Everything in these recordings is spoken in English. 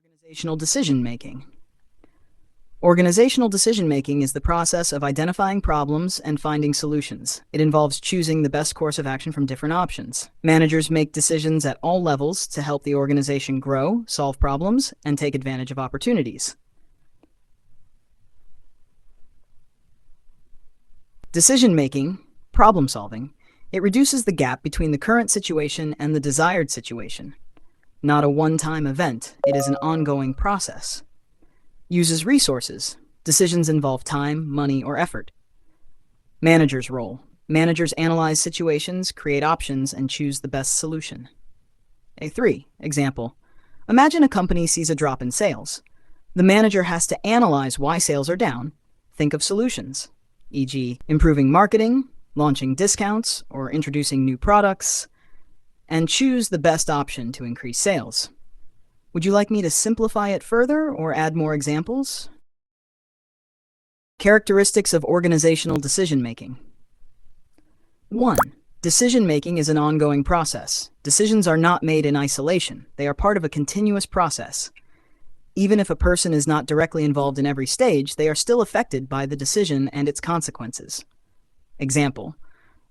Organizational decision making. Organizational decision making is the process of identifying problems and finding solutions. It involves choosing the best course of action from different options. Managers make decisions at all levels to help the organization grow, solve problems, and take advantage of opportunities. Decision making, problem solving, it reduces the gap between the current situation and the desired situation. Not a one-time event, it is an ongoing process. Uses resources. Decisions involve time, money, or effort. Manager's role. Managers analyze situations, create options, and choose the best solution. A3. Example. Imagine a company sees a drop in sales. The manager has to analyze why sales are down, think of solutions, e.g., improving marketing, launching discounts, or introducing new products, and choose the best option to increase sales. Would you like me to simplify it further or add more examples? Characteristics of organizational decision-making. 1. Decision-making is an ongoing process. Decisions are not made in isolation. They are part of a continuous process. Even if a person is not directly involved in every stage, they are still affected by the decision and its consequences. Example.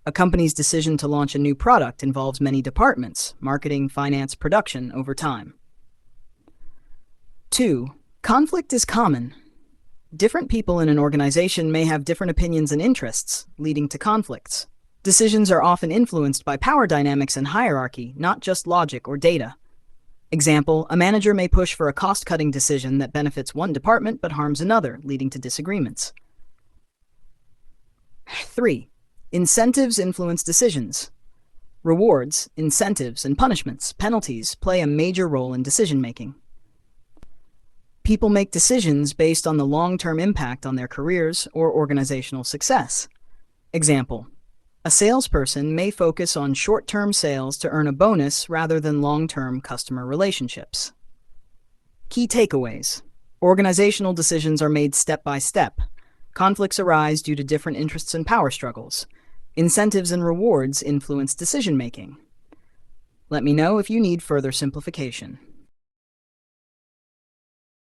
A company's decision to launch a new product involves many departments, marketing, finance, production, over time. 2. Conflict is common. Different people in an organization may have different opinions and interests, leading to conflicts. Decisions are often influenced by power dynamics and hierarchy, not just logic or data. Example, a manager may push for a cost-cutting decision that benefits one department but harms another, leading to disagreements. 3. Incentives influence decisions. Rewards, incentives, and punishments, penalties, play a major role in decision-making. People make decisions based on the long-term impact on their careers or organizational success. Example, a salesperson may focus on short-term sales to earn a bonus rather than long-term customer relationships. Key takeaways. Organizational decisions are made step by step. Conflicts arise due to different interests and power struggles. Incentives and rewards influence decision-making. Let me know if you need further simplification.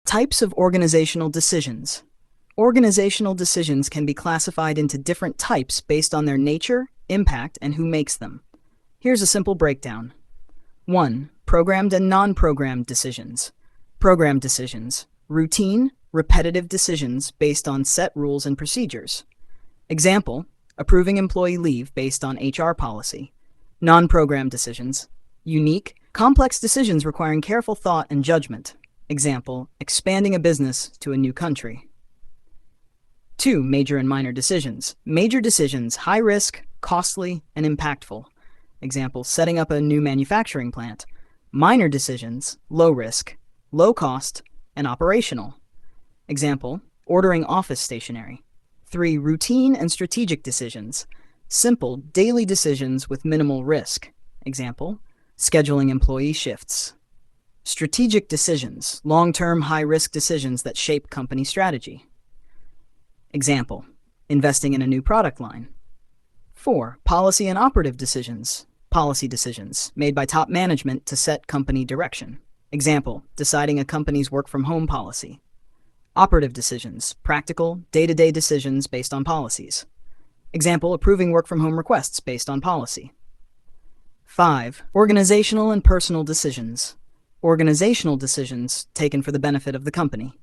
Types of organizational decisions. Organizational decisions can be classified into different types based on their nature, impact, and who makes them. Here's a simple breakdown. 1. Programmed and non-programmed decisions. Programmed decisions. Routine, repetitive decisions based on set rules and procedures. Example, approving employee leave based on HR policy. Non-programmed decisions. Unique, complex decisions requiring careful thought and judgment. Example, expanding a business to a new country. 2. Major and minor decisions. Major decisions, high risk, costly, and impactful. Example, setting up a new manufacturing plant. Minor decisions, low risk, low cost, and operational. Example, ordering office stationery. 3. Routine and strategic decisions. Simple, daily decisions with minimal risk. Example, scheduling employee shifts. Strategic decisions, long-term, high-risk decisions that shape company strategy. Example, investing in a new product line. 4. Policy and operative decisions. Policy decisions, made by top management to set company direction. Example, deciding a company's work-from-home policy. Operative decisions, practical, day-to-day decisions based on policies. Example, approving work-from-home requests based on policy. 5. Organizational and personal decisions. Organizational decisions taken for the benefit of the company.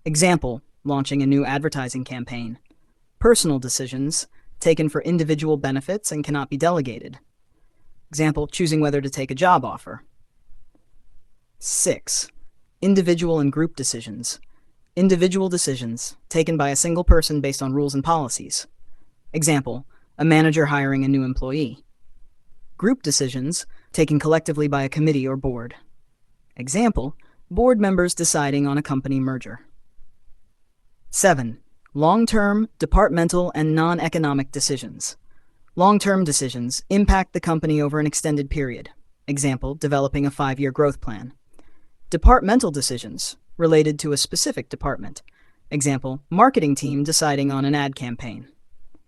Example, launching a new advertising campaign. Personal decisions taken for individual benefits and cannot be delegated. Example, choosing whether to take a job offer. 6. Individual and group decisions. Individual decisions taken by a single person based on rules and policies. Example, a manager hiring a new employee. Group decisions taken collectively by a committee or board. Example, board members deciding on a company merger. 7. Long-term, departmental, and non-economic decisions. Long-term decisions impact the company over an extended period. Example, developing a 5-year growth plan. Departmental decisions related to a specific department. Example, marketing team deciding on an ad campaign.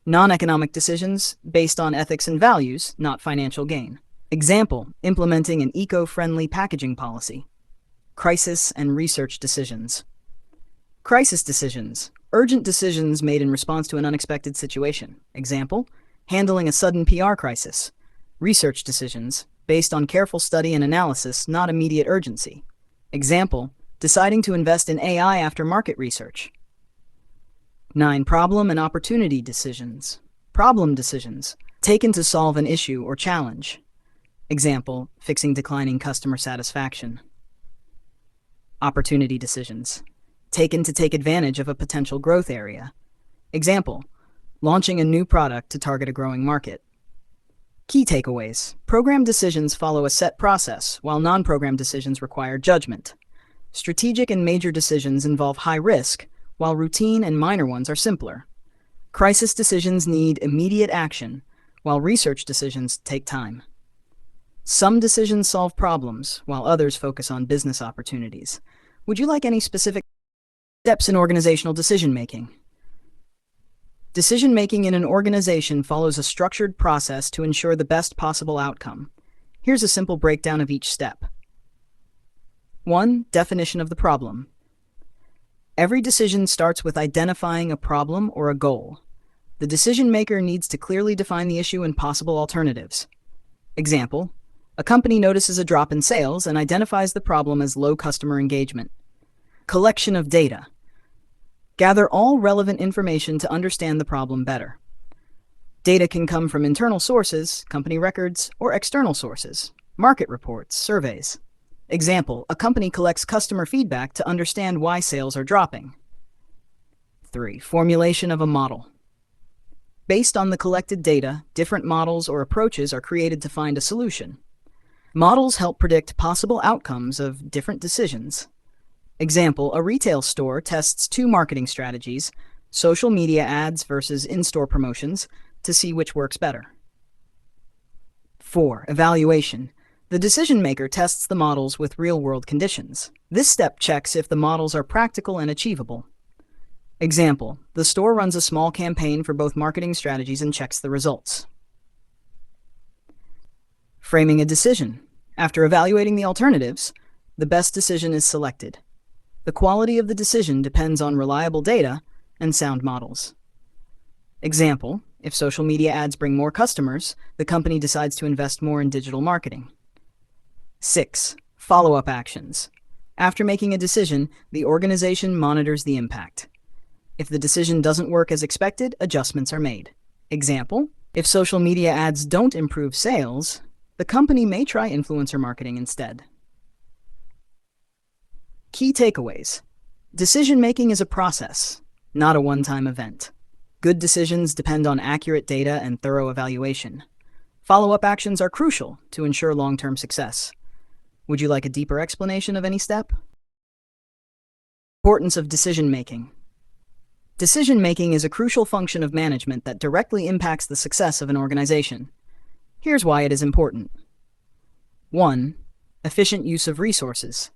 Non-economic decisions based on ethics and values, not financial gain. Example, implementing an eco-friendly packaging policy. Crisis and research decisions. Crisis decisions. Urgent decisions made in response to an unexpected situation. Example, handling a sudden PR crisis. Research decisions, based on careful study and analysis, not immediate urgency. Example, deciding to invest in AI after market research. 9. Problem and opportunity decisions. Problem decisions, taken to solve an issue or challenge. Example, fixing declining customer satisfaction. Opportunity decisions, taken to take advantage of a potential growth area. Example, launching a new product to target a growing market. Key takeaways. Program decisions follow a set process, while non-program decisions require judgment. Strategic and major decisions involve high risk, while routine and minor ones are simpler. Crisis decisions need immediate action, while research decisions take time. Some decisions solve problems, while others focus on business opportunities. Would you like any specific steps in organizational decision-making? Decision-making in an organization follows a structured process to ensure the best possible outcome. Here's a simple breakdown of each step. 1. Definition of the problem. Every decision starts with identifying a problem or a goal. The decision-maker needs to clearly define the issue and possible alternatives. Example, a company notices a drop in sales and identifies the problem as low customer engagement. Collection of data. Gather all relevant information to understand the problem better. Data can come from internal sources, company records, or external sources, market reports, surveys. Example, a company collects customer feedback to understand why sales are dropping. 3. Formulation of a model. Based on the collected data, different models or approaches are created to find a solution. Models help predict possible outcomes of different decisions. Example, a retail store tests 2 marketing strategies, social media ads versus in-store promotions, to see which works better. 4. Evaluation. The decision-maker tests the models with real-world conditions. This step checks if the models are practical and achievable. Example, the store runs a small campaign for both marketing strategies and checks the results. Framing a decision. After evaluating the alternatives, the best decision is selected. The quality of the decision depends on reliable data and sound models. Example, if social media ads bring more customers, the company decides to invest more in digital marketing. 6. Follow-up actions. After making a decision, the organization monitors the impact. If the decision doesn't work as expected, adjustments are made. Example, if social media ads don't improve sales, the company may try influencer marketing instead. Key takeaways. Decision-making is a process, not a one-time event. Good decisions depend on accurate data and thorough evaluation. Follow-up actions are crucial to ensure long-term success. Would you like a deeper explanation of any step? Importance of decision-making. Decision-making is a crucial function of management that directly impacts the success of an organization. Here's why it is important. 1. Efficient use of resources.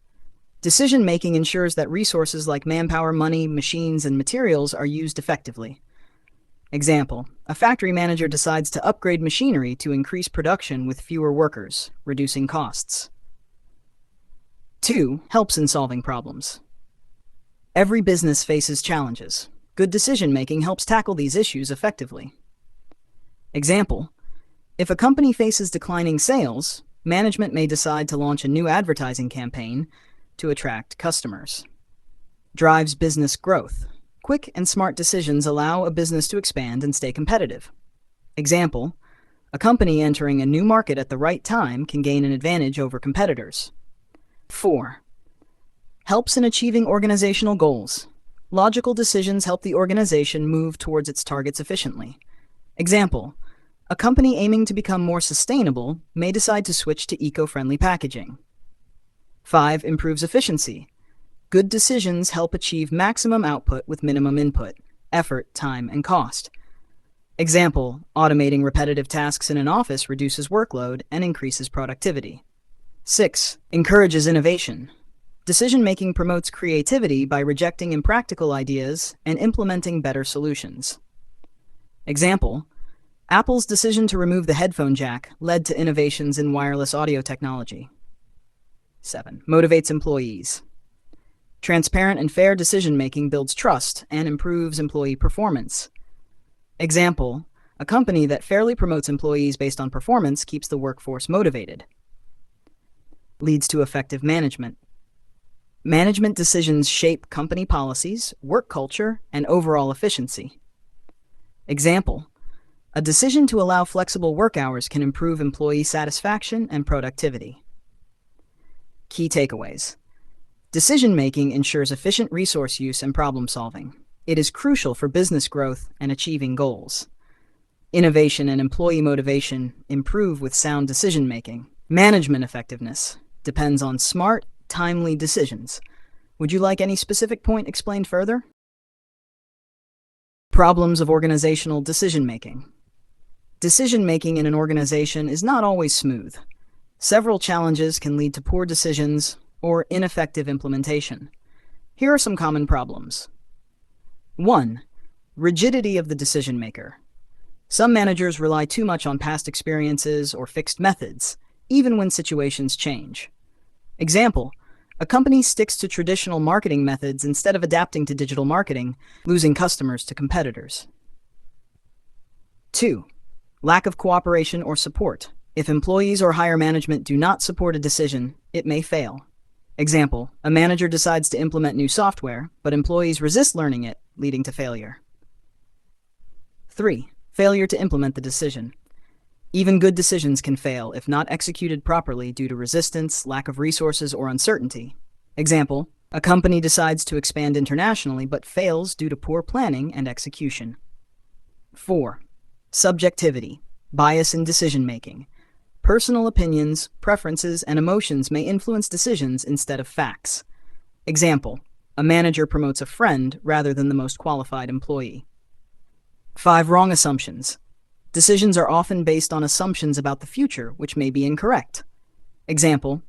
Decision-making ensures that resources like manpower, money, machines, and materials are used effectively. Example, a factory manager decides to upgrade machinery to increase production with fewer workers, reducing costs. 2. Helps in solving problems. Every business faces challenges. Good decision-making helps tackle these issues effectively. Example, if a company faces declining sales, management may decide to launch a new advertising campaign to attract customers. Drives business growth. Quick and smart decisions allow a business to expand and stay competitive. Example, a company entering a new market at the right time can gain an advantage over competitors. 4. Helps in achieving organizational goals. Logical decisions help the organization move towards its targets efficiently. Example, a company aiming to become more sustainable may decide to switch to eco-friendly packaging. 5. Improves efficiency. Good decisions help achieve maximum output with minimum input, effort, time, and cost. Example, automating repetitive tasks in an office reduces workload and increases productivity. 6. Encourages innovation. Decision-making promotes creativity by rejecting impractical ideas and implementing better solutions. Example, Apple's decision to remove the headphone jack led to innovations in wireless audio technology. 7. Motivates employees. Transparent and fair decision-making builds trust and improves employee performance. Example, a company that fairly promotes employees based on performance keeps the workforce motivated. Leads to effective management. Management decisions shape company policies, work culture, and overall efficiency. Example, a decision to allow flexible work hours can improve employee satisfaction and productivity. Key takeaways. Decision-making ensures efficient resource use and problem-solving. It is crucial for business growth and achieving goals. Innovation and employee motivation improve with sound decision-making. Management effectiveness depends on smart, timely decisions. Would you like any specific point explained further? Problems of organizational decision-making. Decision-making in an organization is not always smooth. Several challenges can lead to poor decisions or ineffective implementation. Here are some common problems. 1. Rigidity of the decision-maker. Some managers rely too much on past experiences or fixed methods, even when situations change. Example, a company sticks to traditional marketing methods instead of adapting to digital marketing, losing customers to competitors. 2. Lack of cooperation or support. If employees or higher management do not support a decision, it may fail. Example, a manager decides to implement new software, but employees resist learning it, leading to failure. 3. Failure to implement the decision. Even good decisions can fail if not executed properly due to resistance, lack of resources, or uncertainty. Example, a company decides to expand internationally but fails due to poor planning and execution. 4. Subjectivity, bias in decision-making. Personal opinions, preferences, and emotions may influence decisions instead of facts. Example, a manager promotes a friend rather than the most qualified employee. 5. Wrong assumptions. Decisions are often based on assumptions about the future, which may be incorrect. Example,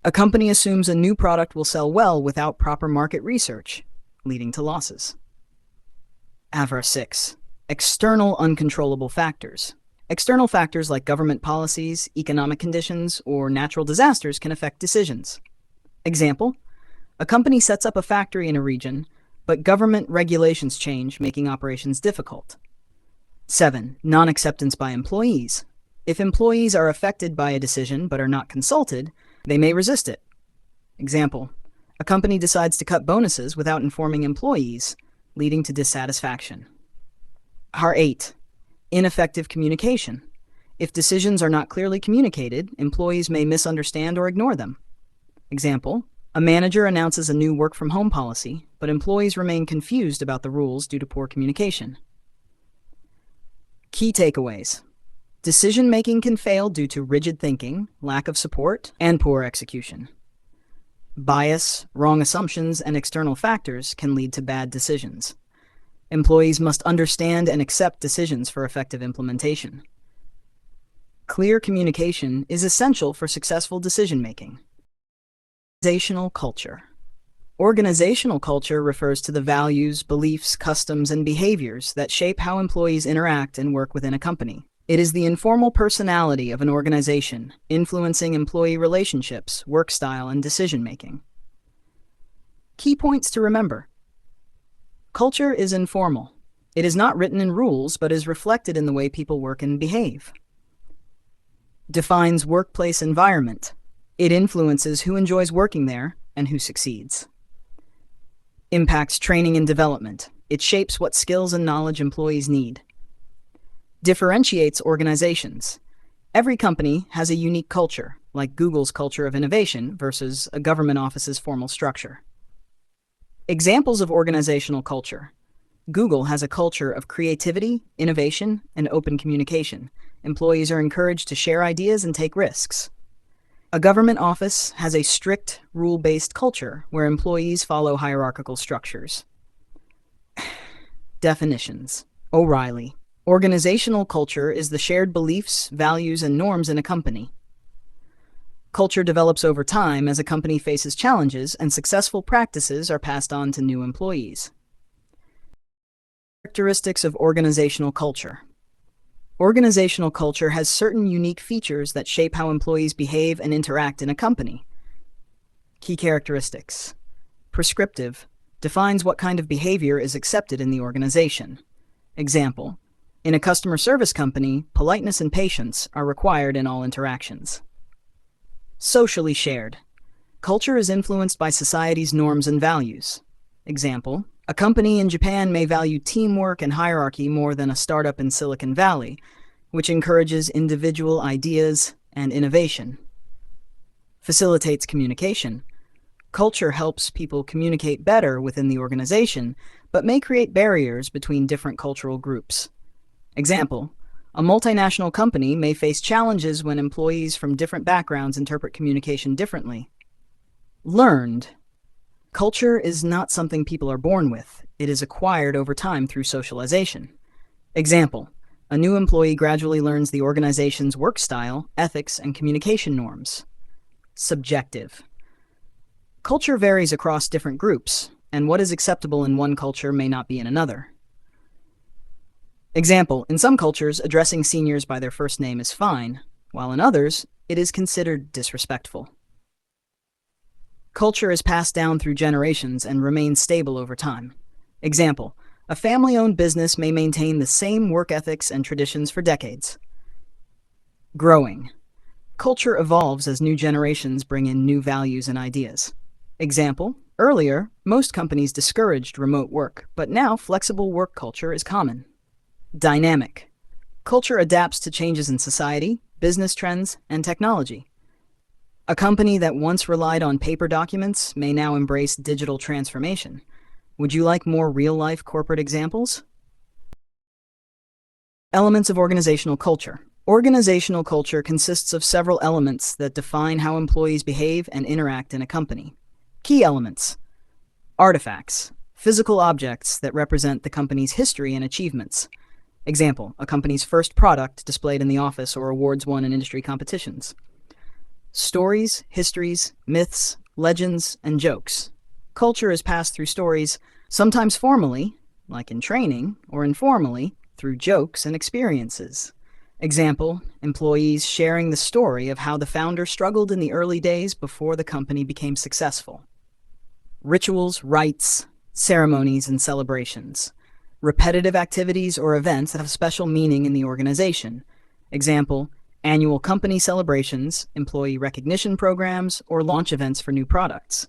a company assumes a new product will sell well without proper market research, leading to losses. Avra 6. External uncontrollable factors. External factors like government policies, economic conditions, or natural disasters can affect decisions. Example, a company sets up a factory in a region, but government regulations change, making operations difficult. 7. Non-acceptance by employees. If employees are affected by a decision but are not consulted, they may resist it. Example, a company decides to cut bonuses without informing employees, leading to dissatisfaction. R8. Ineffective communication. If decisions are not clearly communicated, employees may misunderstand or ignore them. Example, a manager announces a new work-from-home policy, but employees remain confused about the rules due to poor communication. Key takeaways. Decision-making can fail due to rigid thinking, lack of support, and poor execution. Bias, wrong assumptions, and external factors can lead to bad decisions. Employees must understand and accept decisions for effective implementation. Clear communication is essential for successful decision-making. Organizational culture. Organizational culture refers to the values, beliefs, customs, and behaviors that shape how employees interact and work within a company. It is the informal personality of an organization, influencing employee relationships, work style, and decision-making. Key points to remember. Culture is informal. It is not written in rules, but is reflected in the way people work and behave. Defines workplace environment. It influences who enjoys working there and who succeeds. Impacts training and development. It shapes what skills and knowledge employees need. Differentiates organizations. Every company has a unique culture, like Google's culture of innovation versus a government office's formal structure. Examples of organizational culture. Google has a culture of creativity, innovation, and open communication. Employees are encouraged to share ideas and take risks. A government office has a strict, rule-based culture where employees follow hierarchical structures. Definitions. O'Reilly. Organizational culture is the shared beliefs, values, and norms in a company. Culture develops over time as a company faces challenges and successful practices are passed on to new employees. Characteristics of organizational culture. Organizational culture has certain unique features that shape how employees behave and interact in a company. Key characteristics. Prescriptive defines what kind of behavior is accepted in the organization. Example, in a customer service company, politeness and patience are required in all interactions. Socially shared. Culture is influenced by society's norms and values. Example, a company in Japan may value teamwork and hierarchy more than a startup in Silicon Valley, which encourages individual ideas and innovation. Facilitates communication. Culture helps people communicate better within the organization, but may create barriers between different cultural groups. Example, a multinational company may face challenges when employees from different backgrounds interpret communication differently. Learned. Culture is not something people are born with. It is acquired over time through socialization. Example, a new employee gradually learns the organization's work style, ethics, and communication norms. Subjective. Culture varies across different groups, and what is acceptable in one culture may not be in another. Example, in some cultures, addressing seniors by their first name is fine, while in others, it is considered disrespectful. Culture is passed down through generations and remains stable over time. Example, a family-owned business may maintain the same work ethics and traditions for decades. Growing. Culture evolves as new generations bring in new values and ideas. Example, earlier, most companies discouraged remote work, but now flexible work culture is common. Dynamic. Culture adapts to changes in society, business trends, and technology. A company that once relied on paper documents may now embrace digital transformation. Would you like more real-life corporate examples? Elements of organizational culture. Organizational culture consists of several elements that define how employees behave and interact in a company. Key elements. Artifacts. Physical objects that represent the company's history and achievements. Example, a company's first product displayed in the office or awards won in industry competitions. Stories, histories, myths, legends, and jokes. Culture is passed through stories, sometimes formally, like in training, or informally, through jokes and experiences. Example, employees sharing the story of how the founder struggled in the early days before the company became successful. Rituals, rites, ceremonies, and celebrations. Repetitive activities or events that have special meaning in the organization. Example, annual company celebrations, employee recognition programs, or launch events for new products.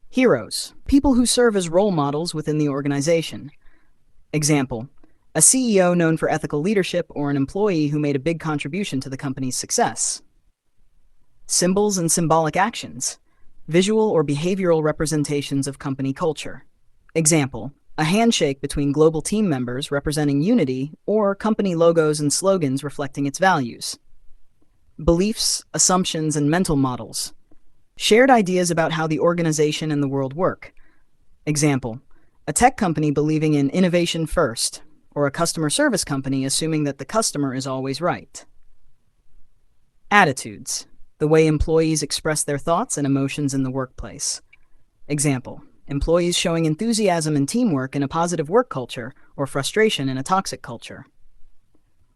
Heroes, people who serve as role models within the organization. Example, a CEO known for ethical leadership or an employee who made a big contribution to the company's success. Symbols and symbolic actions, visual or behavioral representations of company culture. Example, a handshake between global team members representing unity or company logos and slogans reflecting its values. Beliefs, assumptions, and mental models. Shared ideas about how the organization and the world work. Example, a tech company believing in innovation first, or a customer service company assuming that the customer is always right. Attitudes, the way employees express their thoughts and emotions in the workplace. Example, employees showing enthusiasm and teamwork in a positive work culture or frustration in a toxic culture.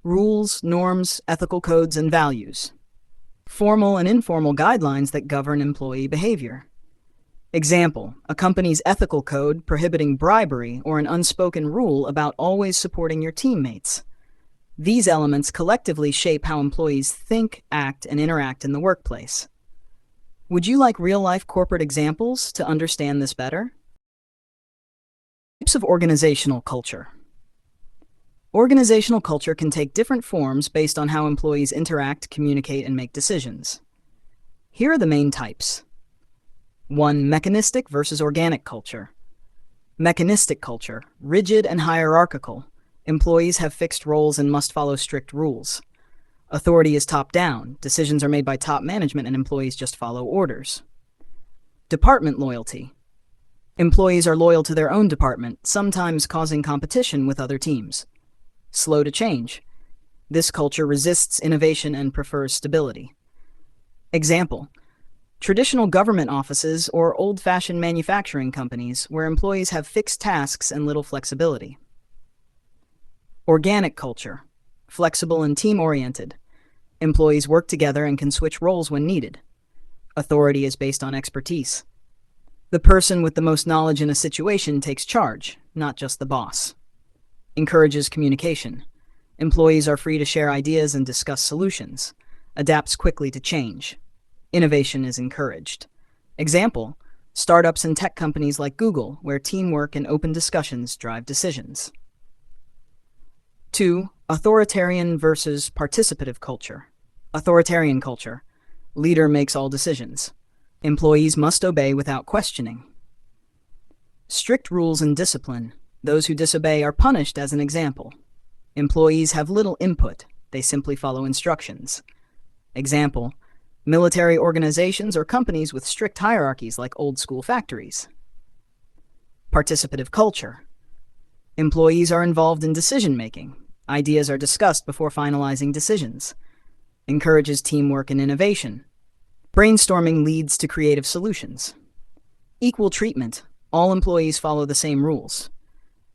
Rules, norms, ethical codes, and values. Formal and informal guidelines that govern employee behavior. Example, a company's ethical code prohibiting bribery or an unspoken rule about always supporting your teammates. These elements collectively shape how employees think, act, and interact in the workplace. Would you like real-life corporate examples to understand this better? Types of organizational culture. Organizational culture can take different forms based on how employees interact, communicate, and make decisions. Here are the main types. 1. Mechanistic versus organic culture. Mechanistic culture, rigid and hierarchical. Employees have fixed roles and must follow strict rules. Authority is top-down. Decisions are made by top management and employees just follow orders. Department loyalty. Employees are loyal to their own department, sometimes causing competition with other teams. Slow to change. This culture resists innovation and prefers stability. Example, traditional government offices or old-fashioned manufacturing companies where employees have fixed tasks and little flexibility. Organic culture, flexible and team-oriented. Employees work together and can switch roles when needed. Authority is based on expertise. The person with the most knowledge in a situation takes charge, not just the boss. Encourages communication. Employees are free to share ideas and discuss solutions. Adapts quickly to change. Innovation is encouraged. Example, startups and tech companies like Google, where teamwork and open discussions drive decisions. 2. Authoritarian versus participative culture. Authoritarian culture. Leader makes all decisions. Employees must obey without questioning. Strict rules and discipline. Those who disobey are punished as an example. Employees have little input. They simply follow instructions. Example, military organizations or companies with strict hierarchies like old-school factories. Participative culture. Employees are involved in decision-making. Ideas are discussed before finalizing decisions. Encourages teamwork and innovation. Brainstorming leads to creative solutions. Equal treatment. All employees follow the same rules.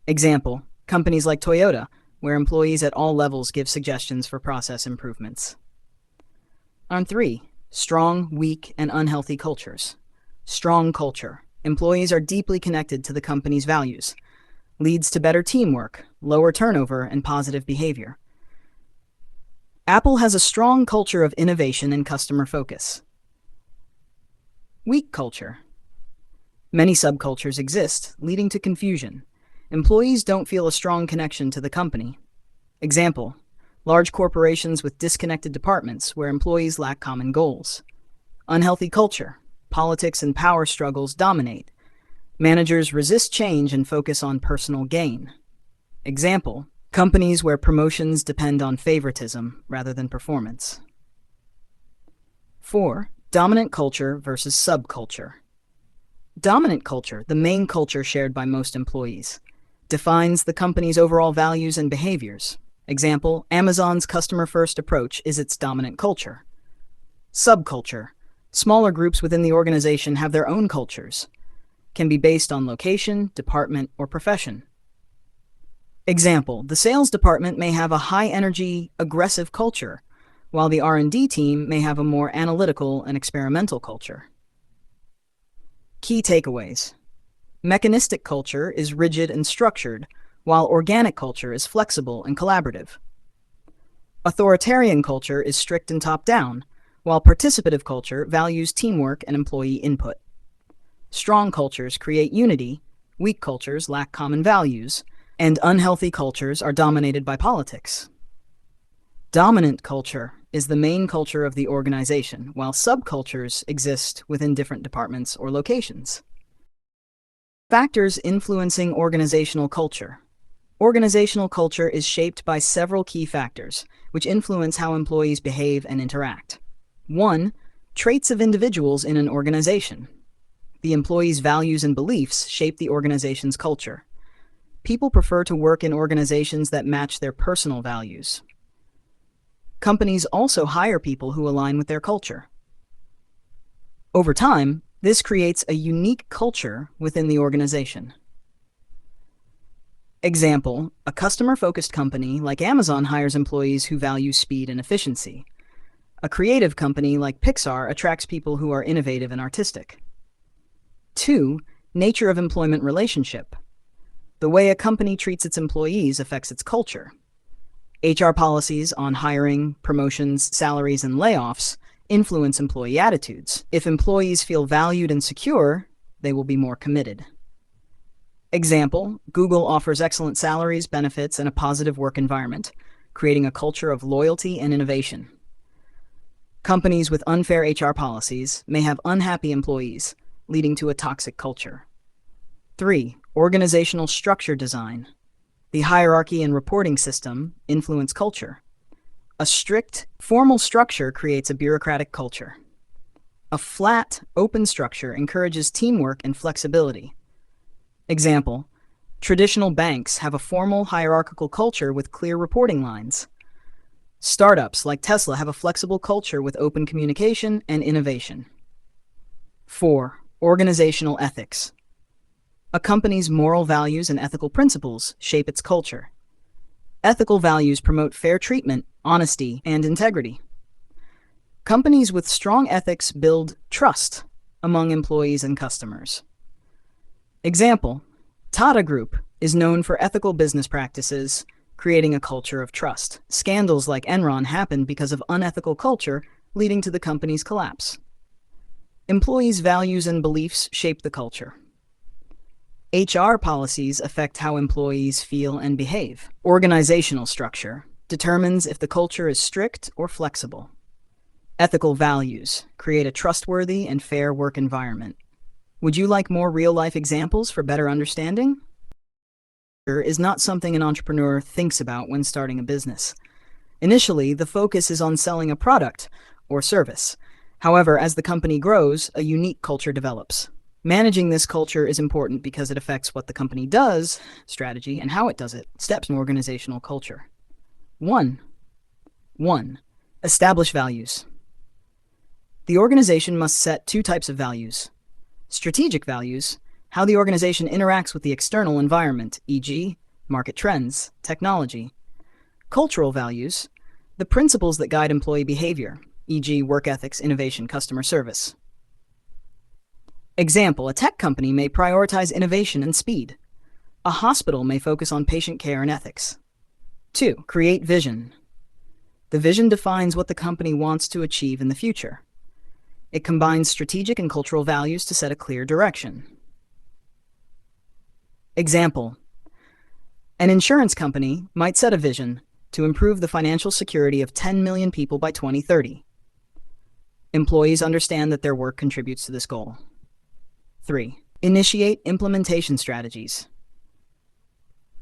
Example, companies like Toyota, where employees at all levels give suggestions for process improvements. On 3, strong, weak, and unhealthy cultures. Strong culture. Employees are deeply connected to the company's values. Leads to better teamwork, lower turnover, and positive behavior. Apple has a strong culture of innovation and customer focus. Weak culture. Many subcultures exist, leading to confusion. Employees don't feel a strong connection to the company. Example, large corporations with disconnected departments where employees lack common goals. Unhealthy culture. Politics and power struggles dominate. Managers resist change and focus on personal gain. Example, companies where promotions depend on favoritism rather than performance. 4. Dominant culture versus subculture. Dominant culture, the main culture shared by most employees, defines the company's overall values and behaviors. Example, Amazon's customer-first approach is its dominant culture. Subculture. Smaller groups within the organization have their own cultures. Can be based on location, department, or profession. Example, the sales department may have a high-energy, aggressive culture, while the R&D team may have a more analytical and experimental culture. Key takeaways. Mechanistic culture is rigid and structured, while organic culture is flexible and collaborative. Authoritarian culture is strict and top-down, while participative culture values teamwork and employee input. Strong cultures create unity, weak cultures lack common values, and unhealthy cultures are dominated by politics. Dominant culture is the main culture of the organization, while subcultures exist within different departments or locations. Factors influencing organizational culture. Organizational culture is shaped by several key factors, which influence how employees behave and interact. 1. Traits of individuals in an organization. The employees' values and beliefs shape the organization's culture. People prefer to work in organizations that match their personal values. Companies also hire people who align with their culture. Over time, this creates a unique culture within the organization. Example, a customer-focused company like Amazon hires employees who value speed and efficiency. A creative company like Pixar attracts people who are innovative and artistic. 2. Nature of employment relationship. The way a company treats its employees affects its culture. HR policies on hiring, promotions, salaries, and layoffs influence employee attitudes. If employees feel valued and secure, they will be more committed. Example, Google offers excellent salaries, benefits, and a positive work environment, creating a culture of loyalty and innovation. Companies with unfair HR policies may have unhappy employees, leading to a toxic culture. 3. Organizational structure design. The hierarchy and reporting system influence culture. A strict, formal structure creates a bureaucratic culture. A flat, open structure encourages teamwork and flexibility. Example, traditional banks have a formal hierarchical culture with clear reporting lines. Startups like Tesla have a flexible culture with open communication and innovation. 4. Organizational ethics. A company's moral values and ethical principles shape its culture. Ethical values promote fair treatment, honesty, and integrity. Companies with strong ethics build trust among employees and customers. Example, Tata Group is known for ethical business practices, creating a culture of trust. Scandals like Enron happened because of unethical culture, leading to the company's collapse. Employees' values and beliefs shape the culture. HR policies affect how employees feel and behave. Organizational structure determines if the culture is strict or flexible. Ethical values create a trustworthy and fair work environment. Would you like more real-life examples for better understanding? Is not something an entrepreneur thinks about when starting a business. Initially, the focus is on selling a product or service. However, as the company grows, a unique culture develops. Managing this culture is important because it affects what the company does, strategy, and how it does it. Steps in organizational culture. 1. Establish values. The organization must set two types of values. Strategic values, how the organization interacts with the external environment, e.g., market trends, technology. Cultural values, the principles that guide employee behavior, e.g., work ethics, innovation, customer service. Example, a tech company may prioritize innovation and speed. A hospital may focus on patient care and ethics. 2. Create vision. The vision defines what the company wants to achieve in the future. It combines strategic and cultural values to set a clear direction. Example, an insurance company might set a vision to improve the financial security of 10 million people by 2030. Employees understand that their work contributes to this goal. 3. Initiate implementation strategies.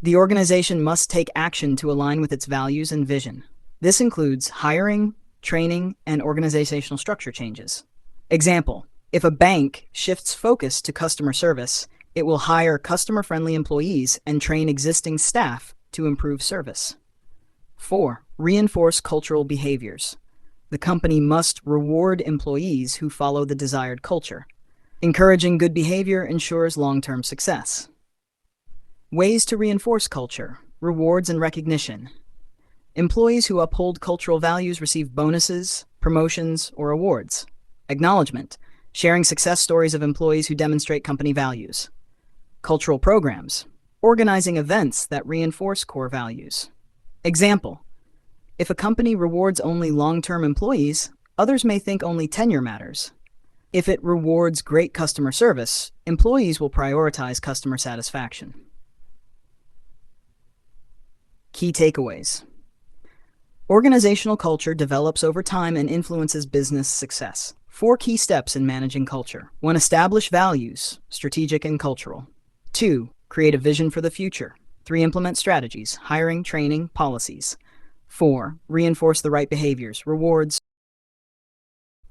The organization must take action to align with its values and vision. This includes hiring, training, and organizational structure changes. Example, if a bank shifts focus to customer service, it will hire customer-friendly employees and train existing staff to improve service. 4. Reinforce cultural behaviors. The company must reward employees who follow the desired culture. Encouraging good behavior ensures long-term success. Ways to reinforce culture, rewards and recognition. Employees who uphold cultural values receive bonuses, promotions, or awards. Acknowledgement, sharing success stories of employees who demonstrate company values. Cultural programs, organizing events that reinforce core values. Example, if a company rewards only long-term employees, others may think only tenure matters. If it rewards great customer service, employees will prioritize customer satisfaction. Key takeaways. Organizational culture develops over time and influences business success. 4 key steps in managing culture. 1. Establish values, strategic and cultural. 2. Create a vision for the future. 3. Implement strategies, hiring, training, policies. 4. Reinforce the right behaviors, rewards,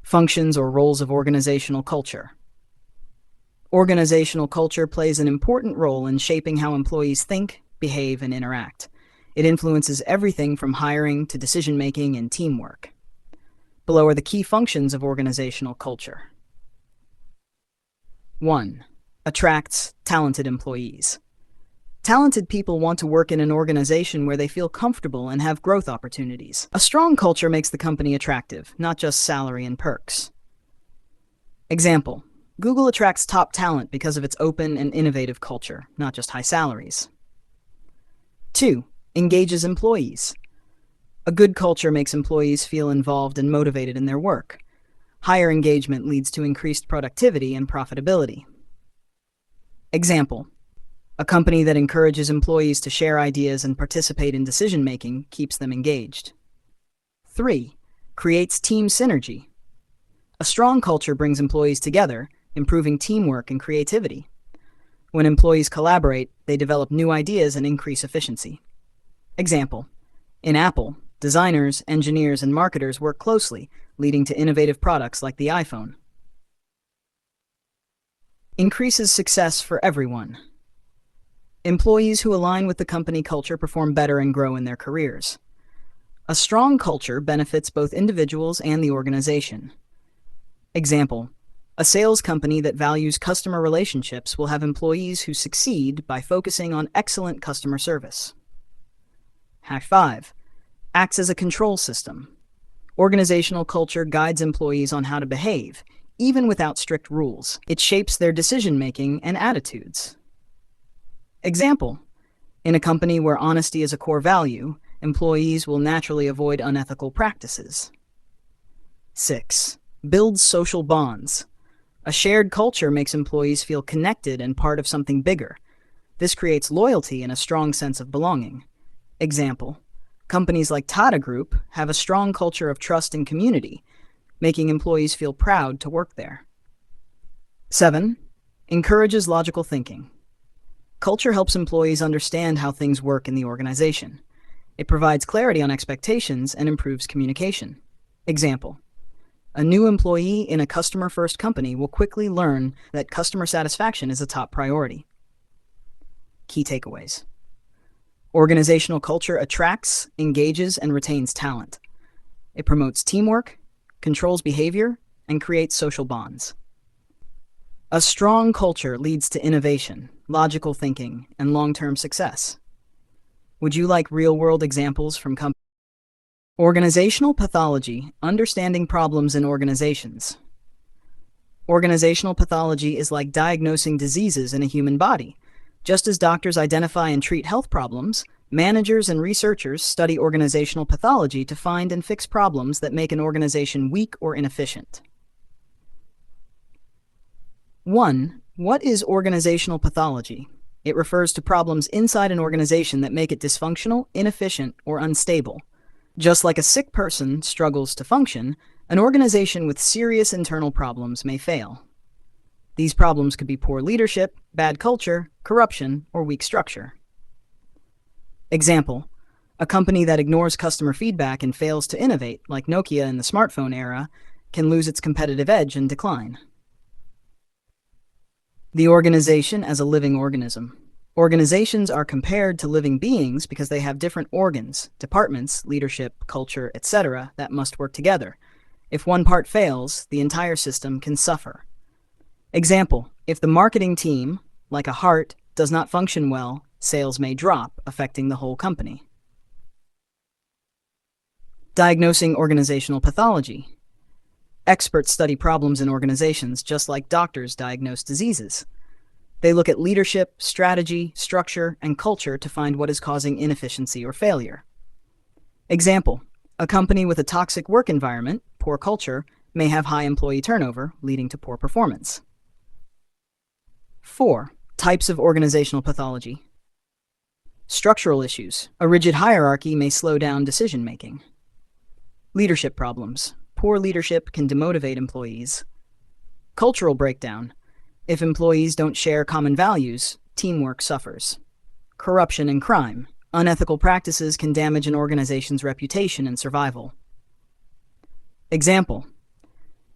functions or roles of organizational culture. Organizational culture plays an important role in shaping how employees think, behave, and interact. It influences everything from hiring to decision-making and teamwork. Below are the key functions of organizational culture. 1. Attracts talented employees. Talented people want to work in an organization where they feel comfortable and have growth opportunities. A strong culture makes the company attractive, not just salary and perks. Example, Google attracts top talent because of its open and innovative culture, not just high salaries. 2. Engages employees. A good culture makes employees feel involved and motivated in their work. Higher engagement leads to increased productivity and profitability. Example, a company that encourages employees to share ideas and participate in decision-making keeps them engaged. 3. Creates team synergy. A strong culture brings employees together, improving teamwork and creativity. When employees collaborate, they develop new ideas and increase efficiency. Example, in Apple, designers, engineers, and marketers work closely, leading to innovative products like the iPhone. Increases success for everyone. Employees who align with the company culture perform better and grow in their careers. A strong culture benefits both individuals and the organization. Example, a sales company that values customer relationships will have employees who succeed by focusing on excellent customer service. Hack 5. Acts as a control system. Organizational culture guides employees on how to behave, even without strict rules. It shapes their decision-making and attitudes. Example: in a company where honesty is a core value, employees will naturally avoid unethical practices. 6. Builds social bonds. A shared culture makes employees feel connected and part of something bigger. This creates loyalty and a strong sense of belonging. Example: companies like Tata Group have a strong culture of trust and community, making employees feel proud to work there. 7. Encourages logical thinking. Culture helps employees understand how things work in the organization. It provides clarity on expectations and improves communication. Example: a new employee in a customer-first company will quickly learn that customer satisfaction is a top priority. Key takeaways. Organizational culture attracts, engages, and retains talent. It promotes teamwork, controls behavior, and creates social bonds. A strong culture leads to innovation, logical thinking, and long-term success. Would you like real-world examples from companies? Organizational pathology, understanding problems in organizations. Organizational pathology is like diagnosing diseases in a human body. Just as doctors identify and treat health problems, managers and researchers study organizational pathology to find and fix problems that make an organization weak or inefficient. 1. What is organizational pathology? It refers to problems inside an organization that make it dysfunctional, inefficient, or unstable. Just like a sick person struggles to function, an organization with serious internal problems may fail. These problems could be poor leadership, bad culture, corruption, or weak structure. Example: a company that ignores customer feedback and fails to innovate, like Nokia in the smartphone era, can lose its competitive edge and decline. The organization as a living organism. Organizations are compared to living beings because they have different organs, departments, leadership, culture, etc. that must work together. If one part fails, the entire system can suffer. Example: if the marketing team, like a heart, does not function well, sales may drop, affecting the whole company. Diagnosing organizational pathology. Experts study problems in organizations just like doctors diagnose diseases. They look at leadership, strategy, structure, and culture to find what is causing inefficiency or failure. Example: a company with a toxic work environment, poor culture, may have high employee turnover, leading to poor performance. 4. Types of organizational pathology. Structural issues. A rigid hierarchy may slow down decision-making. Leadership problems. Poor leadership can demotivate employees. Cultural breakdown. If employees don't share common values, teamwork suffers. Corruption and crime. Unethical practices can damage an organization's reputation and survival. Example: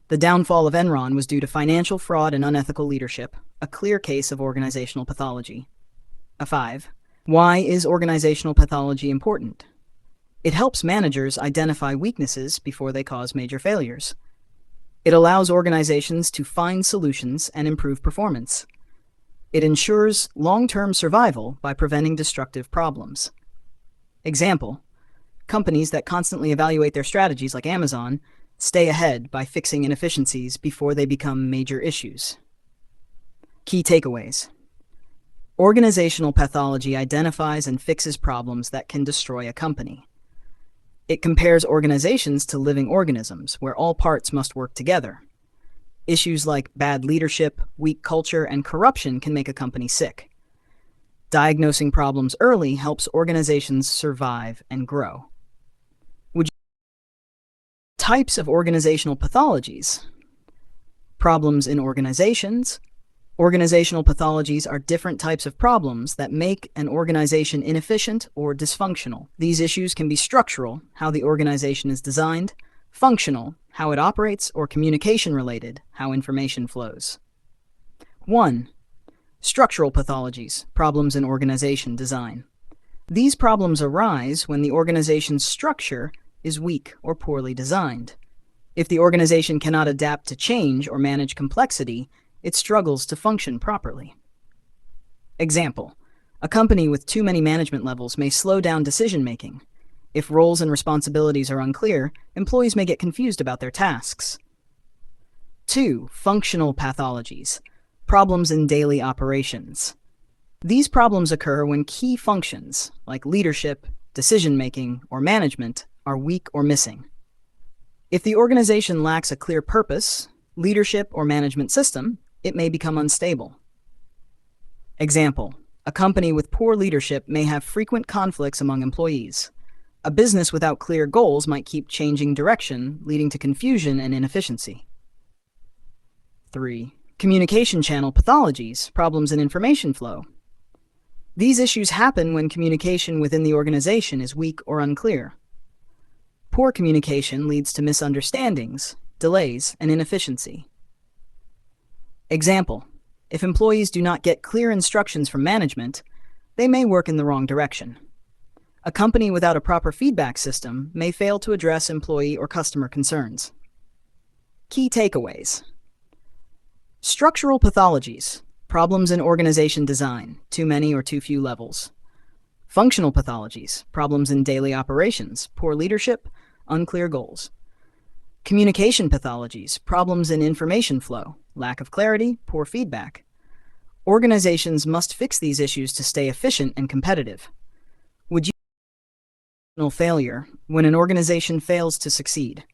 the downfall of Enron was due to financial fraud and unethical leadership, a clear case of organizational pathology. 5. Why is organizational pathology important? It helps managers identify weaknesses before they cause major failures. It allows organizations to find solutions and improve performance. It ensures long-term survival by preventing destructive problems. Example: companies that constantly evaluate their strategies, like Amazon, stay ahead by fixing inefficiencies before they become major issues. Key takeaways. Organizational pathology identifies and fixes problems that can destroy a company. It compares organizations to living organisms, where all parts must work together. Issues like bad leadership, weak culture, and corruption can make a company sick. Diagnosing problems early helps organizations survive and grow. Types of organizational pathologies. Problems in organizations. Organizational pathologies are different types of problems that make an organization inefficient or dysfunctional. These issues can be structural, how the organization is designed; functional, how it operates; or communication-related, how information flows. 1. Structural pathologies, problems in organization design. These problems arise when the organization's structure is weak or poorly designed. If the organization cannot adapt to change or manage complexity, it struggles to function properly. Example: a company with too many management levels may slow down decision-making. If roles and responsibilities are unclear, employees may get confused about their tasks. 2. Functional pathologies, problems in daily operations. These problems occur when key functions, like leadership, decision-making, or management, are weak or missing. If the organization lacks a clear purpose, leadership, or management system, it may become unstable. Example: a company with poor leadership may have frequent conflicts among employees. A business without clear goals might keep changing direction, leading to confusion and inefficiency. 3. Communication channel pathologies, problems in information flow. These issues happen when communication within the organization is weak or unclear. Poor communication leads to misunderstandings, delays, and inefficiency. Example: if employees do not get clear instructions from management, they may work in the wrong direction. A company without a proper feedback system may fail to address employee or customer concerns. Key takeaways: structural pathologies, problems in organization design, too many or too few levels. Functional pathologies, problems in daily operations, poor leadership, unclear goals. Communication pathologies, problems in information flow, lack of clarity, poor feedback. Organizations must fix these issues to stay efficient and competitive. Would you failure when an organization fails to succeed?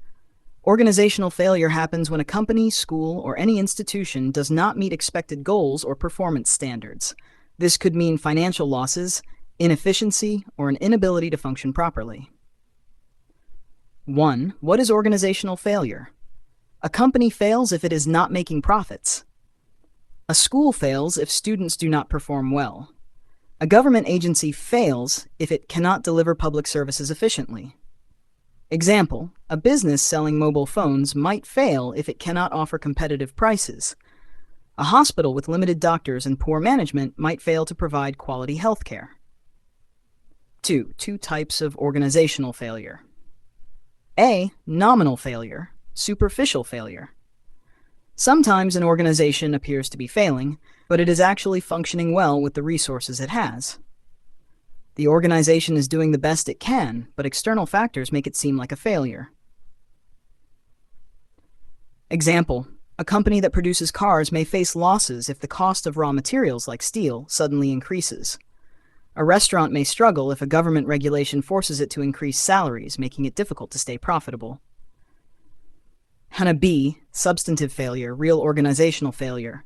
Organizational failure happens when a company, school, or any institution does not meet expected goals or performance standards. This could mean financial losses, inefficiency, or an inability to function properly. 1. What is organizational failure? A company fails if it is not making profits. A school fails if students do not perform well. A government agency fails if it cannot deliver public services efficiently. Example: a business selling mobile phones might fail if it cannot offer competitive prices. A hospital with limited doctors and poor management might fail to provide quality health care. 2. Two types of organizational failure. A. Nominal failure, superficial failure. Sometimes an organization appears to be failing, but it is actually functioning well with the resources it has. The organization is doing the best it can, but external factors make it seem like a failure. Example: a company that produces cars may face losses if the cost of raw materials like steel suddenly increases. A restaurant may struggle if a government regulation forces it to increase salaries, making it difficult to stay profitable. B. Substantive failure, real organizational failure.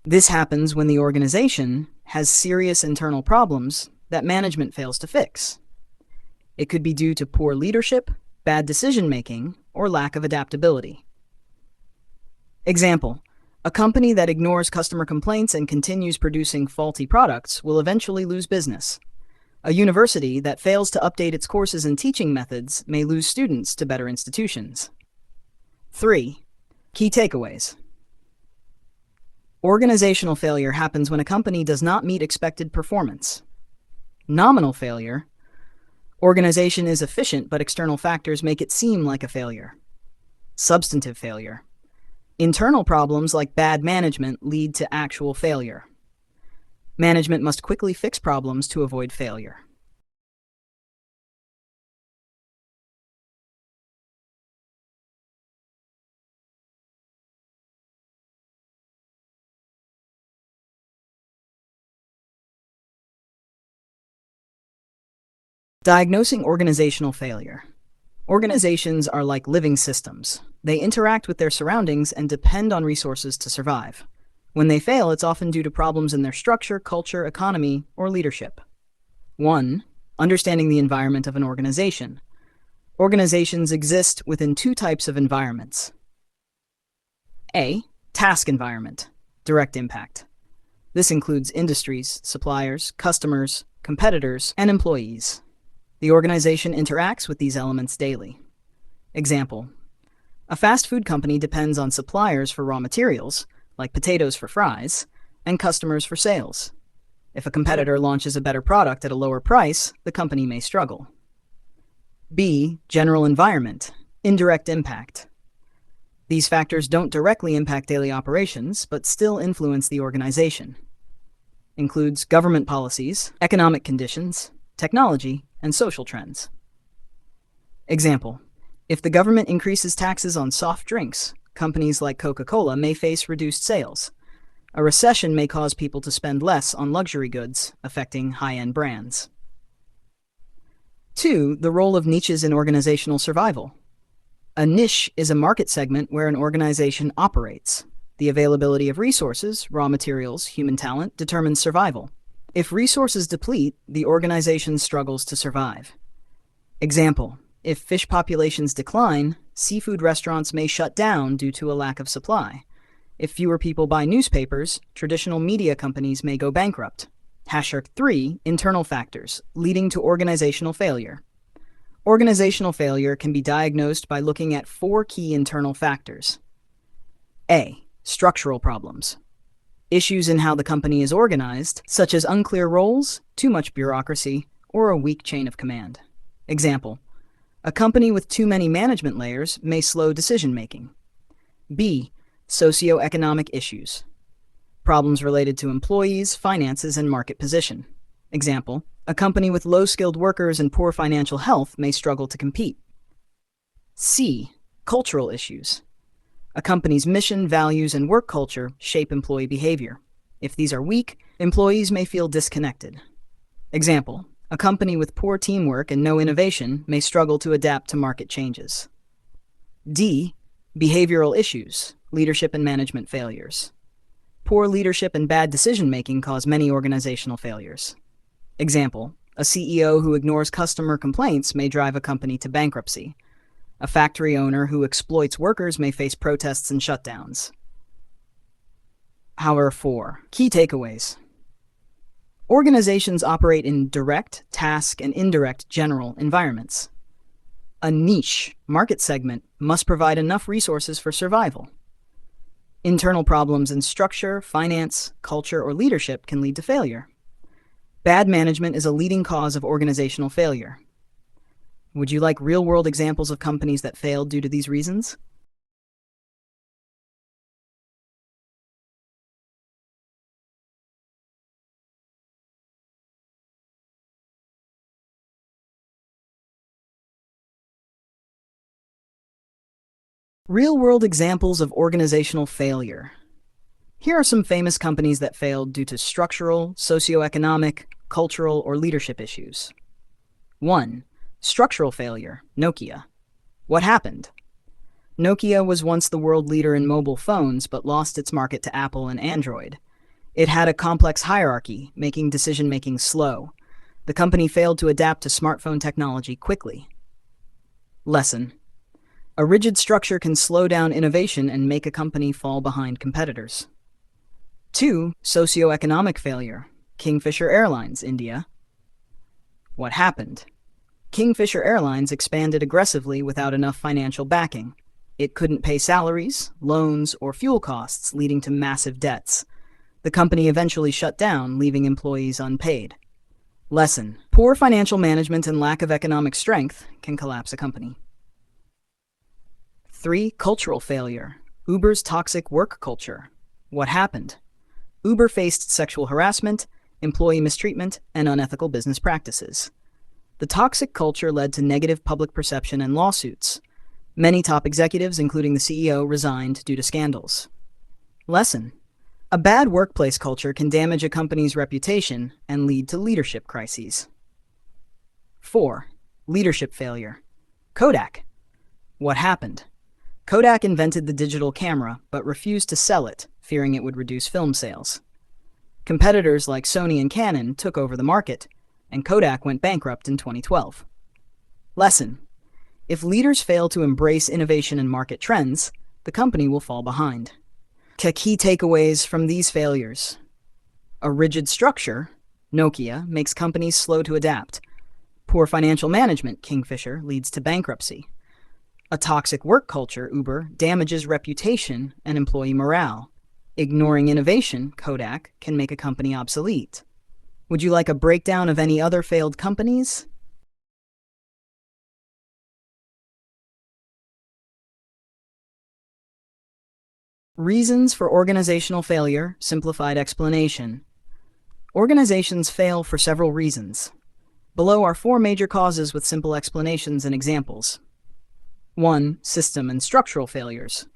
This happens when the organization has serious internal problems that management fails to fix. It could be due to poor leadership, bad decision-making, or lack of adaptability. Example: a company that ignores customer complaints and continues producing faulty products will eventually lose business. A university that fails to update its courses and teaching methods may lose students to better institutions. 3. Key takeaways. Organizational failure happens when a company does not meet expected performance. Nominal failure: organization is efficient, but external factors make it seem like a failure. Substantive failure: internal problems like bad management lead to actual failure. Management must quickly fix problems to avoid failure. Diagnosing organizational failure. Organizations are like living systems. They interact with their surroundings and depend on resources to survive. When they fail, it's often due to problems in their structure, culture, economy, or leadership. 1. Understanding the environment of an organization. Organizations exist within two types of environments. A. Task environment, direct impact. This includes industries, suppliers, customers, competitors, and employees. The organization interacts with these elements daily. Example: a fast food company depends on suppliers for raw materials, like potatoes for fries, and customers for sales. If a competitor launches a better product at a lower price, the company may struggle. B. General environment, indirect impact. These factors don't directly impact daily operations, but still influence the organization. Includes government policies, economic conditions, technology, and social trends. Example: if the government increases taxes on soft drinks, companies like Coca-Cola may face reduced sales. A recession may cause people to spend less on luxury goods, affecting high-end brands. 2. The role of niches in organizational survival. A niche is a market segment where an organization operates. The availability of resources, raw materials, human talent, determines survival. If resources deplete, the organization struggles to survive. Example: if fish populations decline, seafood restaurants may shut down due to a lack of supply. If fewer people buy newspapers, traditional media companies may go bankrupt. 3. Internal factors, leading to organizational failure. Organizational failure can be diagnosed by looking at 4 key internal factors. A. Structural problems. Issues in how the company is organized, such as unclear roles, too much bureaucracy, or a weak chain of command. Example: a company with too many management layers may slow decision-making. B. Socioeconomic issues. Problems related to employees, finances, and market position. Example: a company with low-skilled workers and poor financial health may struggle to compete. C. Cultural issues. A company's mission, values, and work culture shape employee behavior. If these are weak, employees may feel disconnected. Example: a company with poor teamwork and no innovation may struggle to adapt to market changes. D. Behavioral issues, leadership and management failures. Poor leadership and bad decision-making cause many organizational failures. Example: a CEO who ignores customer complaints may drive a company to bankruptcy. A factory owner who exploits workers may face protests and shutdowns. 4. Key takeaways. Organizations operate in direct, task, and indirect general environments. A niche market segment must provide enough resources for survival. Internal problems in structure, finance, culture, or leadership can lead to failure. Bad management is a leading cause of organizational failure. Would you like real-world examples of companies that failed due to these reasons? Real-world examples of organizational failure. Here are some famous companies that failed due to structural, socioeconomic, cultural, or leadership issues. 1. Structural failure, Nokia. What happened? Nokia was once the world leader in mobile phones but lost its market to Apple and Android. It had a complex hierarchy, making decision-making slow. The company failed to adapt to smartphone technology quickly. Lesson: a rigid structure can slow down innovation and make a company fall behind competitors. 2. Socioeconomic failure, Kingfisher Airlines, India. What happened? Kingfisher Airlines expanded aggressively without enough financial backing. It couldn't pay salaries, loans, or fuel costs, leading to massive debts. The company eventually shut down, leaving employees unpaid. Lesson: poor financial management and lack of economic strength can collapse a company. 3. Cultural failure, Uber's toxic work culture. What happened? Uber faced sexual harassment, employee mistreatment, and unethical business practices. The toxic culture led to negative public perception and lawsuits. Many top executives, including the CEO, resigned due to scandals. Lesson: a bad workplace culture can damage a company's reputation and lead to leadership crises. 4. Leadership failure, Kodak. What happened? Kodak invented the digital camera, but refused to sell it, fearing it would reduce film sales. Competitors like Sony and Canon took over the market, and Kodak went bankrupt in 2012. Lesson: if leaders fail to embrace innovation and market trends, the company will fall behind. Key takeaways from these failures. A rigid structure, Nokia, makes companies slow to adapt. Poor financial management, Kingfisher, leads to bankruptcy. A toxic work culture, Uber, damages reputation and employee morale. Ignoring innovation, Kodak, can make a company obsolete. Would you like a breakdown of any other failed companies? Reasons for organizational failure, simplified explanation. Organizations fail for several reasons. Below are 4 major causes with simple explanations and examples. 1. System and structural failures.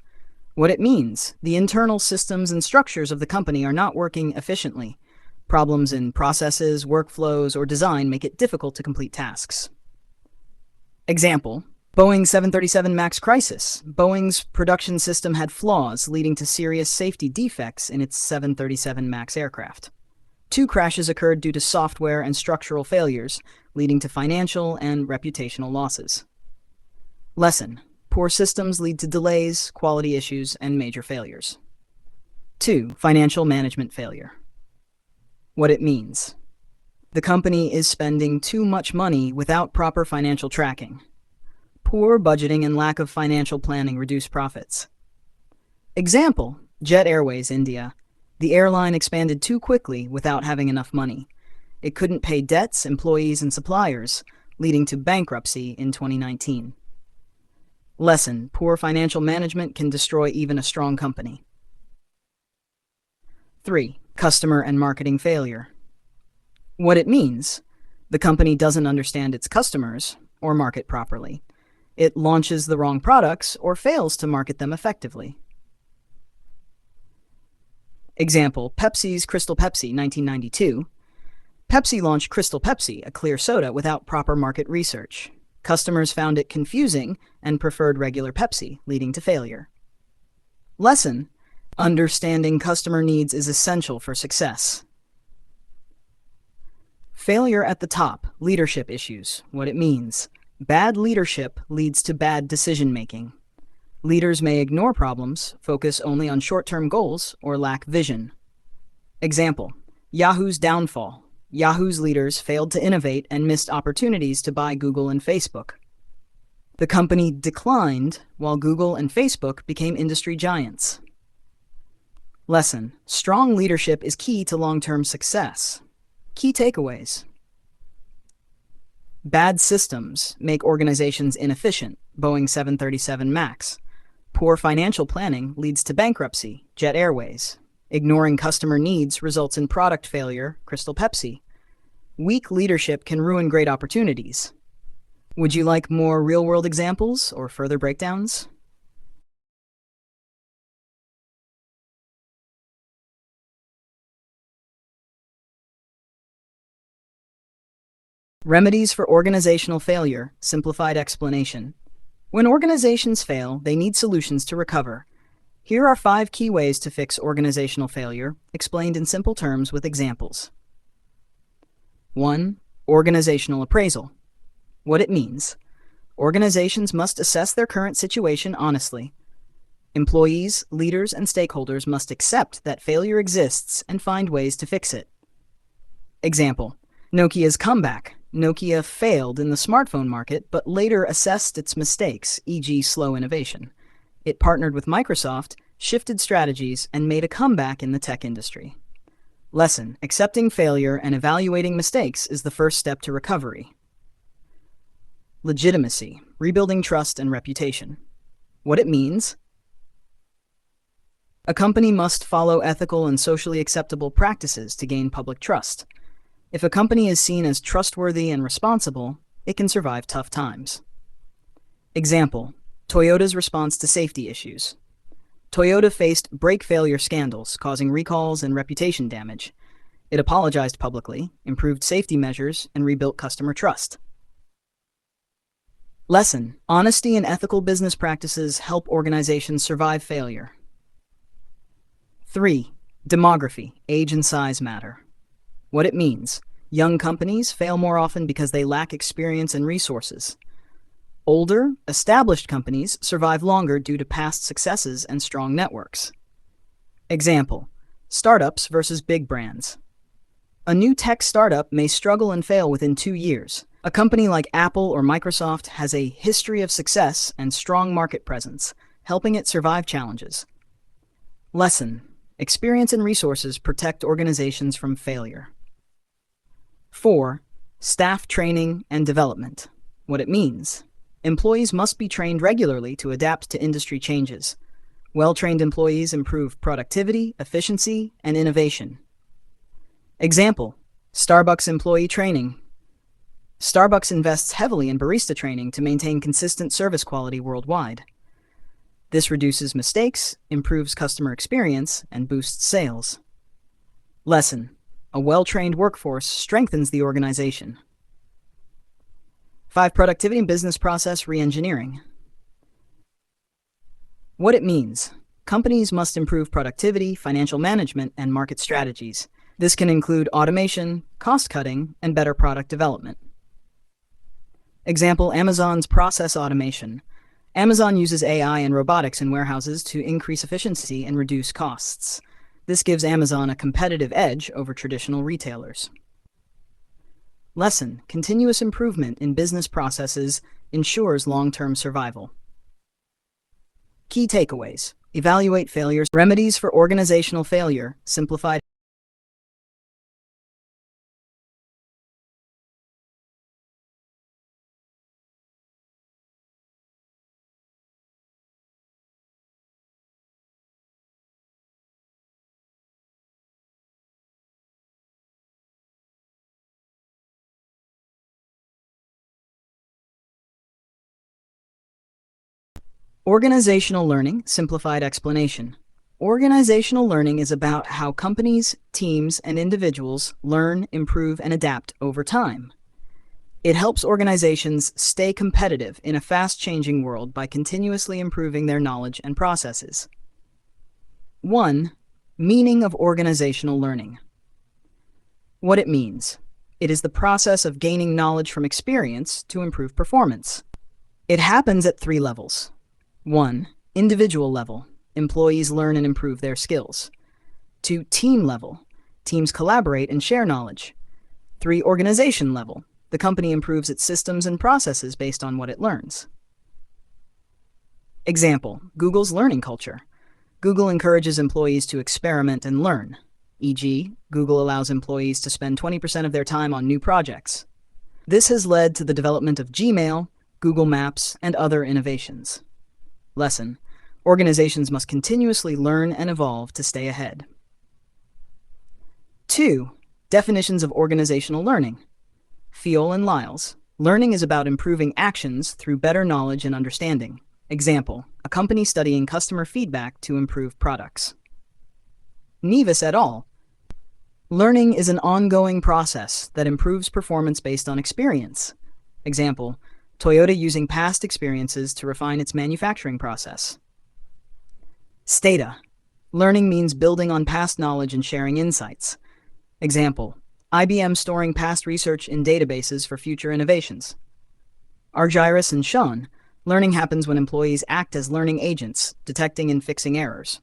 What it means: the internal systems and structures of the company are not working efficiently. Problems in processes, workflows, or design make it difficult to complete tasks. Example: Boeing 737 MAX crisis. Boeing's production system had flaws, leading to serious safety defects in its 737 MAX aircraft. 2 crashes occurred due to software and structural failures, leading to financial and reputational losses. Lesson: poor systems lead to delays, quality issues, and major failures. 2. Financial management failure. What it means: the company is spending too much money without proper financial tracking. Poor budgeting and lack of financial planning reduce profits. Example: Jet Airways India. The airline expanded too quickly without having enough money. It couldn't pay debts, employees, and suppliers, leading to bankruptcy in 2019. Lesson: poor financial management can destroy even a strong company. 3. Customer and marketing failure. What it means: the company doesn't understand its customers or market properly. It launches the wrong products or fails to market them effectively. Example: Pepsi's Crystal Pepsi, 1992. Pepsi launched Crystal Pepsi, a clear soda, without proper market research. Customers found it confusing and preferred regular Pepsi, leading to failure. Lesson: understanding customer needs is essential for success. Failure at the top, leadership issues. What it means: bad leadership leads to bad decision-making. Leaders may ignore problems, focus only on short-term goals, or lack vision. Example: Yahoo's downfall. Yahoo's leaders failed to innovate and missed opportunities to buy Google and Facebook. The company declined while Google and Facebook became industry giants. Lesson: strong leadership is key to long-term success. Key takeaways: bad systems make organizations inefficient. Boeing 737 MAX. Poor financial planning leads to bankruptcy. Jet Airways. Ignoring customer needs results in product failure. Crystal Pepsi. Weak leadership can ruin great opportunities. Would you like more real-world examples or further breakdowns? Remedies for organizational failure. Simplified explanation. When organizations fail, they need solutions to recover. Here are 5 key ways to fix organizational failure, explained in simple terms with examples. 1. Organizational appraisal. What it means: organizations must assess their current situation honestly. Employees, leaders, and stakeholders must accept that failure exists and find ways to fix it. Example: Nokia's comeback. Nokia failed in the smartphone market, but later assessed its mistakes, e.g. slow innovation. It partnered with Microsoft, shifted strategies, and made a comeback in the tech industry. Lesson: accepting failure and evaluating mistakes is the first step to recovery. Legitimacy, rebuilding trust and reputation. What it means: a company must follow ethical and socially acceptable practices to gain public trust. If a company is seen as trustworthy and responsible, it can survive tough times. Example: Toyota's response to safety issues. Toyota faced brake failure scandals, causing recalls and reputation damage. It apologized publicly, improved safety measures, and rebuilt customer trust. Lesson: honesty and ethical business practices help organizations survive failure. 3. Demography, age and size matter. What it means: young companies fail more often because they lack experience and resources. Older, established companies survive longer due to past successes and strong networks. Example: startups versus big brands. A new tech startup may struggle and fail within 2 years. A company like Apple or Microsoft has a history of success and strong market presence, helping it survive challenges. Lesson: experience and resources protect organizations from failure. 4. Staff training and development. What it means: employees must be trained regularly to adapt to industry changes. Well-trained employees improve productivity, efficiency, and innovation. Example: Starbucks employee training. Starbucks invests heavily in barista training to maintain consistent service quality worldwide. This reduces mistakes, improves customer experience, and boosts sales. Lesson: a well-trained workforce strengthens the organization. 5. Productivity and business process reengineering. What it means: companies must improve productivity, financial management, and market strategies. This can include automation, cost-cutting, and better product development. Example: Amazon's process automation. Amazon uses AI and robotics in warehouses to increase efficiency and reduce costs. This gives Amazon a competitive edge over traditional retailers. Lesson: continuous improvement in business processes ensures long-term survival. Key takeaways: evaluate failures, remedies for organizational failure, simplified. Organizational learning, simplified explanation. Organizational learning is about how companies, teams, and individuals learn, improve, and adapt over time. It helps organizations stay competitive in a fast-changing world by continuously improving their knowledge and processes. 1. Meaning of organizational learning. What it means: it is the process of gaining knowledge from experience to improve performance. It happens at 3 levels. 1. Individual level. Employees learn and improve their skills. 2. Team level. Teams collaborate and share knowledge. 3. Organization level. The company improves its systems and processes based on what it learns. Example: Google's learning culture. Google encourages employees to experiment and learn. E.g., Google allows employees to spend 20% of their time on new projects. This has led to the development of Gmail, Google Maps, and other innovations. Lesson: organizations must continuously learn and evolve to stay ahead. 2. Definitions of organizational learning. Fiol and Lyles. Learning is about improving actions through better knowledge and understanding. Example: a company studying customer feedback to improve products. Nevis et al. Learning is an ongoing process that improves performance based on experience. Example: Toyota using past experiences to refine its manufacturing process. Stata. Learning means building on past knowledge and sharing insights. Example: IBM storing past research in databases for future innovations. Argyris and Sean. Learning happens when employees act as learning agents, detecting and fixing errors.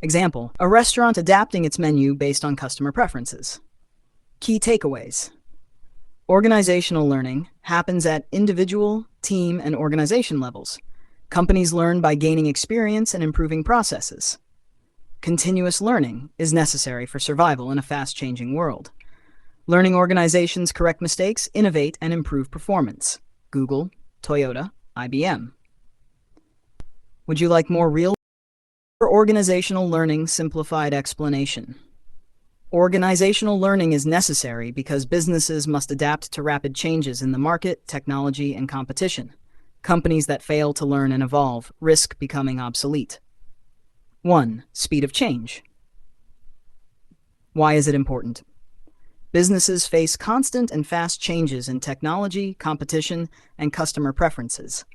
Example: a restaurant adapting its menu based on customer preferences. Key takeaways: organizational learning happens at individual, team, and organization levels. Companies learn by gaining experience and improving processes. Continuous learning is necessary for survival in a fast-changing world. Learning organizations correct mistakes, innovate, and improve performance. Google, Toyota, IBM. Would you like more real organizational learning simplified explanation? Organizational learning is necessary because businesses must adapt to rapid changes in the market, technology, and competition. Companies that fail to learn and evolve risk becoming obsolete. 1. Speed of change. Why is it important? Businesses face constant and fast changes in technology, competition, and customer preferences.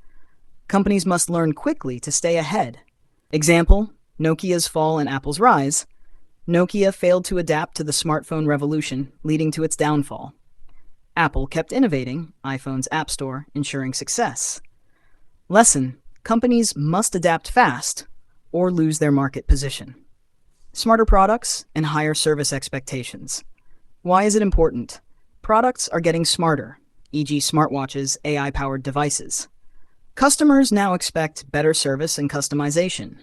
Companies must learn quickly to stay ahead. Example: Nokia's fall and Apple's rise. Nokia failed to adapt to the smartphone revolution, leading to its downfall. Apple kept innovating, iPhone's App Store, ensuring success. Lesson: companies must adapt fast or lose their market position. Smarter products and higher service expectations. Why is it important? Products are getting smarter, e.g. smartwatches, AI-powered devices. Customers now expect better service and customization.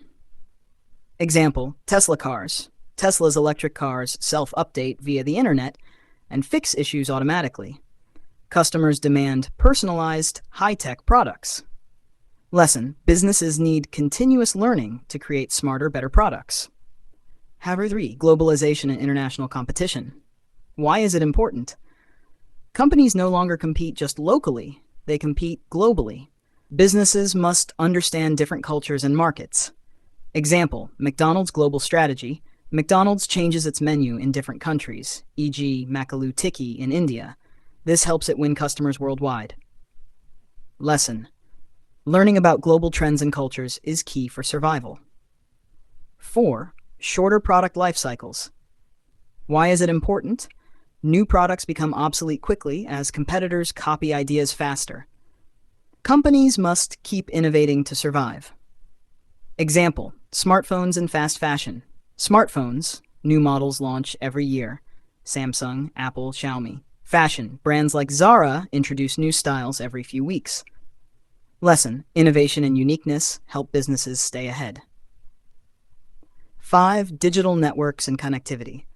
Example: Tesla cars. Tesla's electric cars self-update via the internet and fix issues automatically. Customers demand personalized, high-tech products. Lesson: businesses need continuous learning to create smarter, better products. 3. Globalization and international competition. Why is it important? Companies no longer compete just locally, they compete globally. Businesses must understand different cultures and markets. Example, McDonald's global strategy. McDonald's changes its menu in different countries, e.g. Makalu Tikki in India. This helps it win customers worldwide. Lesson: learning about global trends and cultures is key for survival. 4. Shorter product life cycles. Why is it important? New products become obsolete quickly as competitors copy ideas faster. Companies must keep innovating to survive. Example, smartphones and fast fashion. Smartphones, new models launch every year. Samsung, Apple, Xiaomi. Fashion, brands like Zara introduce new styles every few weeks. Lesson: innovation and uniqueness help businesses stay ahead. 5. Digital networks and connectivity.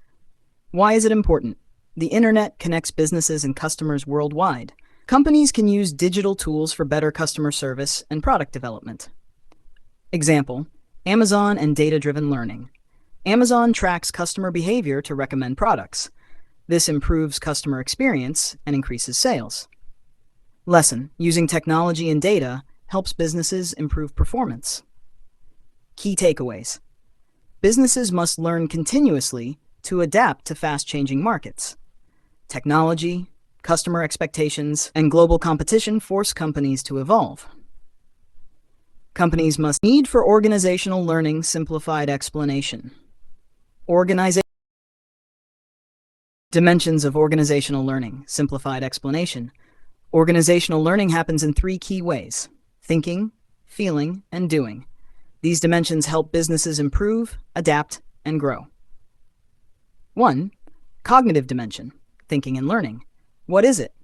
Why is it important? The internet connects businesses and customers worldwide. Companies can use digital tools for better customer service and product development. Example, Amazon and data-driven learning. Amazon tracks customer behavior to recommend products. This improves customer experience and increases sales. Lesson: using technology and data helps businesses improve performance. Key takeaways. Businesses must learn continuously to adapt to fast-changing markets. Technology, customer expectations, and global competition force companies to evolve. Companies must need for organizational learning simplified explanation. Dimensions of organizational learning simplified explanation. Organizational learning happens in 3 key ways: thinking, feeling, and doing. These dimensions help businesses improve, adapt, and grow. 1. Cognitive dimension, thinking and learning. What is it?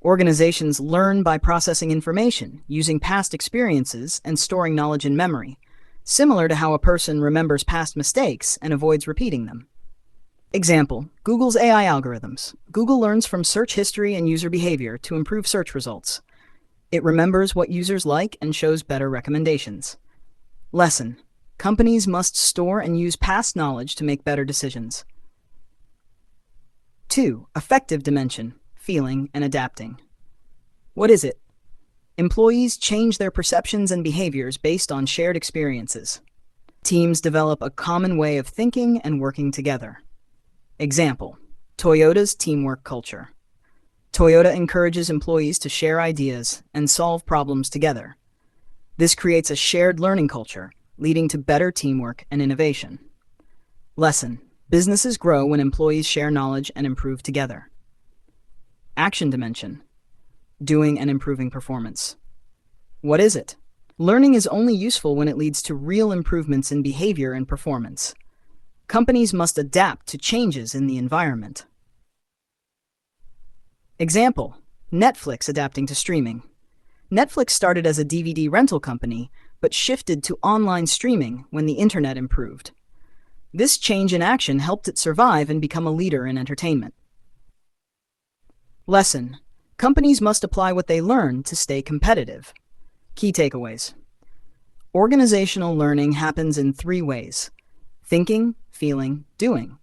Organizations learn by processing information, using past experiences, and storing knowledge in memory, similar to how a person remembers past mistakes and avoids repeating them. Example, Google's AI algorithms. Google learns from search history and user behavior to improve search results. It remembers what users like and shows better recommendations. Lesson: companies must store and use past knowledge to make better decisions. 2. Affective dimension, feeling and adapting. What is it? Employees change their perceptions and behaviors based on shared experiences. Teams develop a common way of thinking and working together. Example, Toyota's teamwork culture. Toyota encourages employees to share ideas and solve problems together. This creates a shared learning culture, leading to better teamwork and innovation. Lesson: businesses grow when employees share knowledge and improve together. Action dimension, doing and improving performance. What is it? Learning is only useful when it leads to real improvements in behavior and performance. Companies must adapt to changes in the environment. Example, Netflix adapting to streaming. Netflix started as a DVD rental company, but shifted to online streaming when the internet improved. This change in action helped it survive and become a leader in entertainment. Lesson: companies must apply what they learn to stay competitive. Key takeaways. Organizational learning happens in 3 ways: thinking, feeling, doing.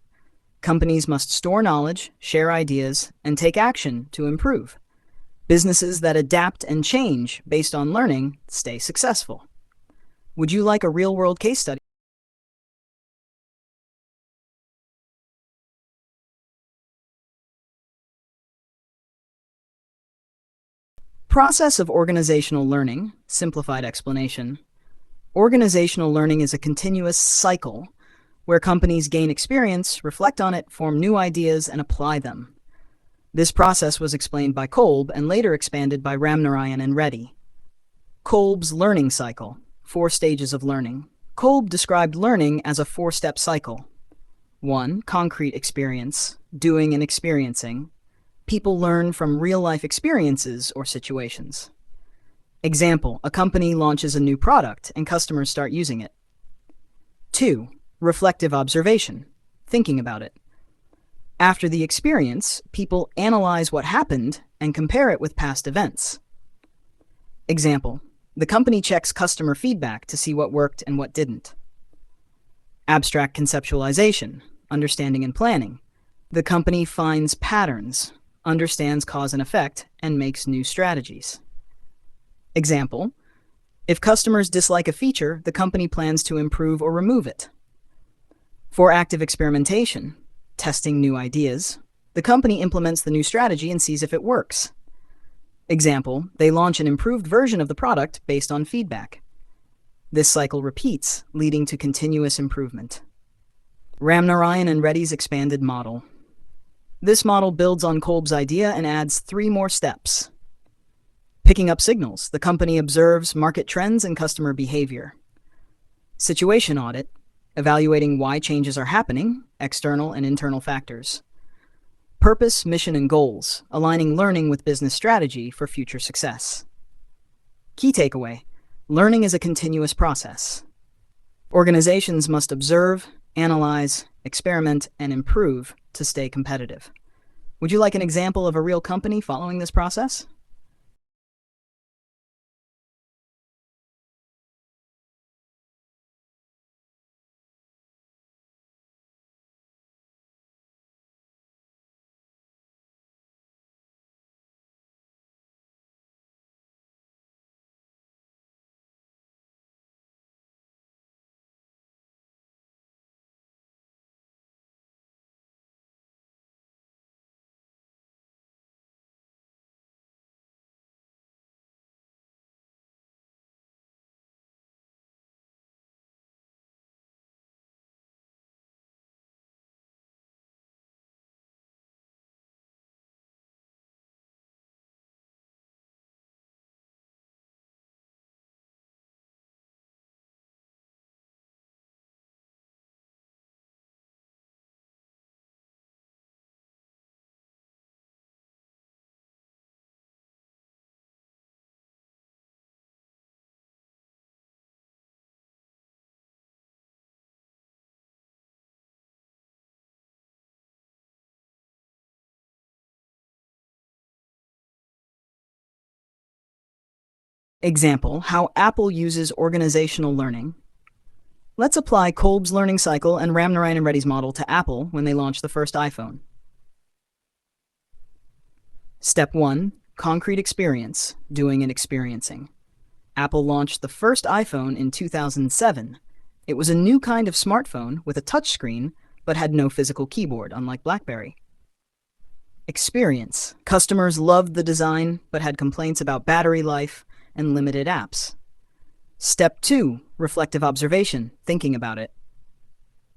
Companies must store knowledge, share ideas, and take action to improve. Businesses that adapt and change based on learning stay successful. Would you like a real-world case study? Process of organizational learning, simplified explanation. Organizational learning is a continuous cycle where companies gain experience, reflect on it, form new ideas, and apply them. This process was explained by Kolb and later expanded by Ramnarayan and Reddy. Kolb's learning cycle, 4 stages of learning. Kolb described learning as a 4-step cycle. 1. Concrete experience, doing and experiencing. People learn from real-life experiences or situations. Example, a company launches a new product and customers start using it. 2. Reflective observation, thinking about it. After the experience, people analyze what happened and compare it with past events. Example, the company checks customer feedback to see what worked and what didn't. Abstract conceptualization, understanding and planning. The company finds patterns, understands cause and effect, and makes new strategies. Example, If customers dislike a feature, the company plans to improve or remove it. For active experimentation, testing new ideas, the company implements the new strategy and sees if it works. Example, they launch an improved version of the product based on feedback. This cycle repeats, leading to continuous improvement. Ramnarayan and Reddy's expanded model. This model builds on Kolb's idea and adds 3 more steps. Picking up signals, the company observes market trends and customer behavior. Situation audit, evaluating why changes are happening, external and internal factors. Purpose, mission, and goals, aligning learning with business strategy for future success. Key takeaway, learning is a continuous process. Organizations must observe, analyze, experiment, and improve to stay competitive. Would you like an example of a real company following this process? Example, how Apple uses organizational learning. Let's apply Kolb's learning cycle and Ramnarayan and Reddy's model to Apple when they launched the first iPhone. Step 1. Concrete experience, doing and experiencing. Apple launched the first iPhone in 2007. It was a new kind of smartphone with a touchscreen, but had no physical keyboard, unlike BlackBerry. Experience. Customers loved the design, but had complaints about battery life and limited apps. Step 2. Reflective observation, thinking about it.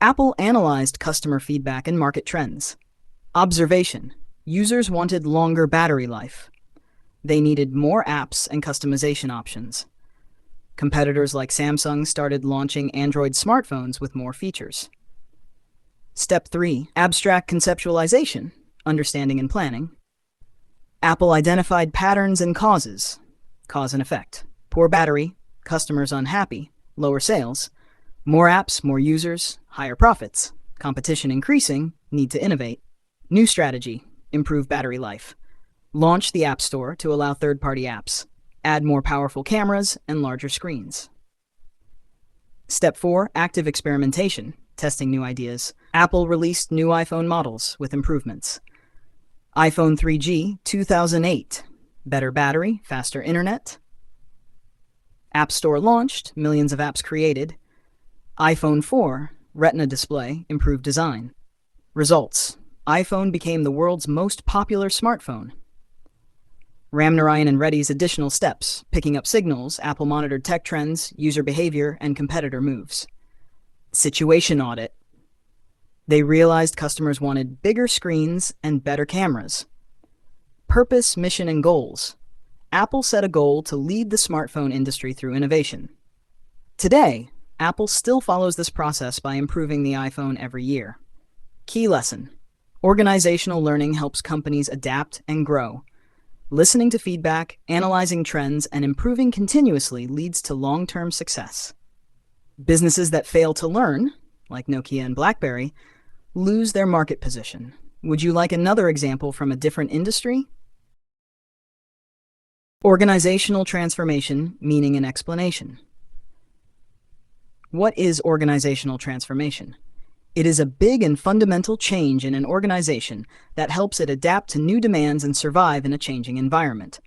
Apple analyzed customer feedback and market trends. Observation. Users wanted longer battery life. They needed more apps and customization options. Competitors like Samsung started launching Android smartphones with more features. Step 3. Abstract conceptualization, understanding and planning. Apple identified patterns and causes, cause and effect. Poor battery, customers unhappy, lower sales. More apps, more users, higher profits. Competition increasing, need to innovate. New strategy, improve battery life. Launch the App Store to allow third-party apps. Add more powerful cameras and larger screens. Step 4. Active experimentation, testing new ideas. Apple released new iPhone models with improvements. iPhone 3G 2008, better battery, faster internet. App Store launched, millions of apps created. iPhone 4, Retina display, improved design. Results: iPhone became the world's most popular smartphone. Ramnarayan and Reddy's additional steps, picking up signals, Apple monitored tech trends, user behavior, and competitor moves. Situation audit. They realized customers wanted bigger screens and better cameras. Purpose, mission, and goals. Apple set a goal to lead the smartphone industry through innovation. Today, Apple still follows this process by improving the iPhone every year. Key lesson: organizational learning helps companies adapt and grow. Listening to feedback, analyzing trends, and improving continuously leads to long-term success. Businesses that fail to learn, like Nokia and BlackBerry, lose their market position. Would you like another example from a different industry? Organizational transformation, meaning and explanation. What is organizational transformation? It is a big and fundamental change in an organization that helps it adapt to new demands and survive in a changing environment.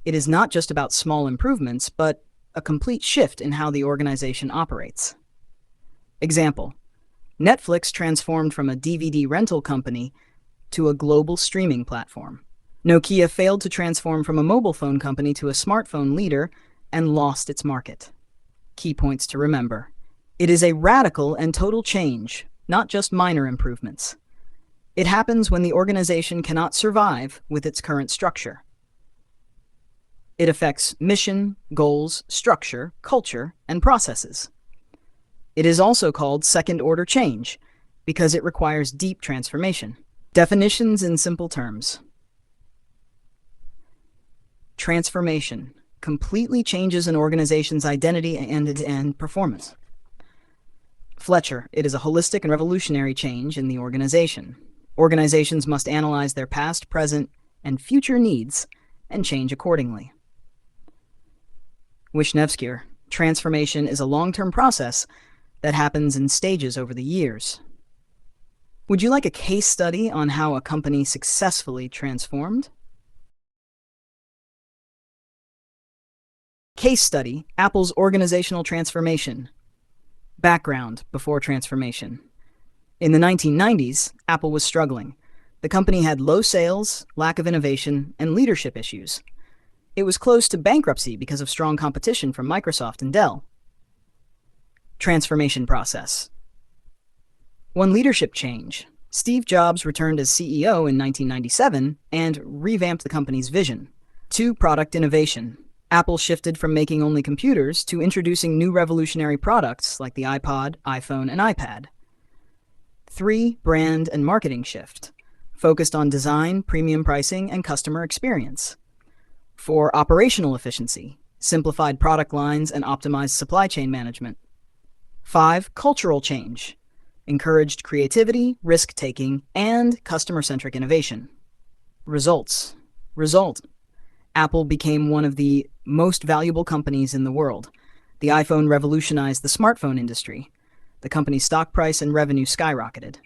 It is not just about small improvements, but a complete shift in how the organization operates. Example: Netflix transformed from a DVD rental company to a global streaming platform. Nokia failed to transform from a mobile phone company to a smartphone leader and lost its market. Key points to remember: it is a radical and total change, not just minor improvements. It happens when the organization cannot survive with its current structure. It affects mission, goals, structure, culture, and processes. It is also called second-order change because it requires deep transformation. Definitions in simple terms. Transformation completely changes an organization's identity and end-to-end performance. Fletcher: it is a holistic and revolutionary change in the organization. Organizations must analyze their past, present, and future needs and change accordingly. Wisniewski: transformation is a long-term process that happens in stages over the years. Would you like a case study on how a company successfully transformed? Case study: Apple's organizational transformation. Background before transformation. In the 1990s, Apple was struggling. The company had low sales, lack of innovation, and leadership issues. It was close to bankruptcy because of strong competition from Microsoft and Dell. Transformation process. 1. Leadership change. Steve Jobs returned as CEO in 1997 and revamped the company's vision. 2. Product innovation. Apple shifted from making only computers to introducing new revolutionary products like the iPod, iPhone, and iPad. 3. Brand and marketing shift. Focused on design, premium pricing, and customer experience. 4. Operational efficiency. Simplified product lines and optimized supply chain management. 5. Cultural change. Encouraged creativity, risk-taking, and customer-centric innovation. Results. Result: Apple became one of the most valuable companies in the world. The iPhone revolutionized the smartphone industry. The company's stock price and revenue skyrocketed.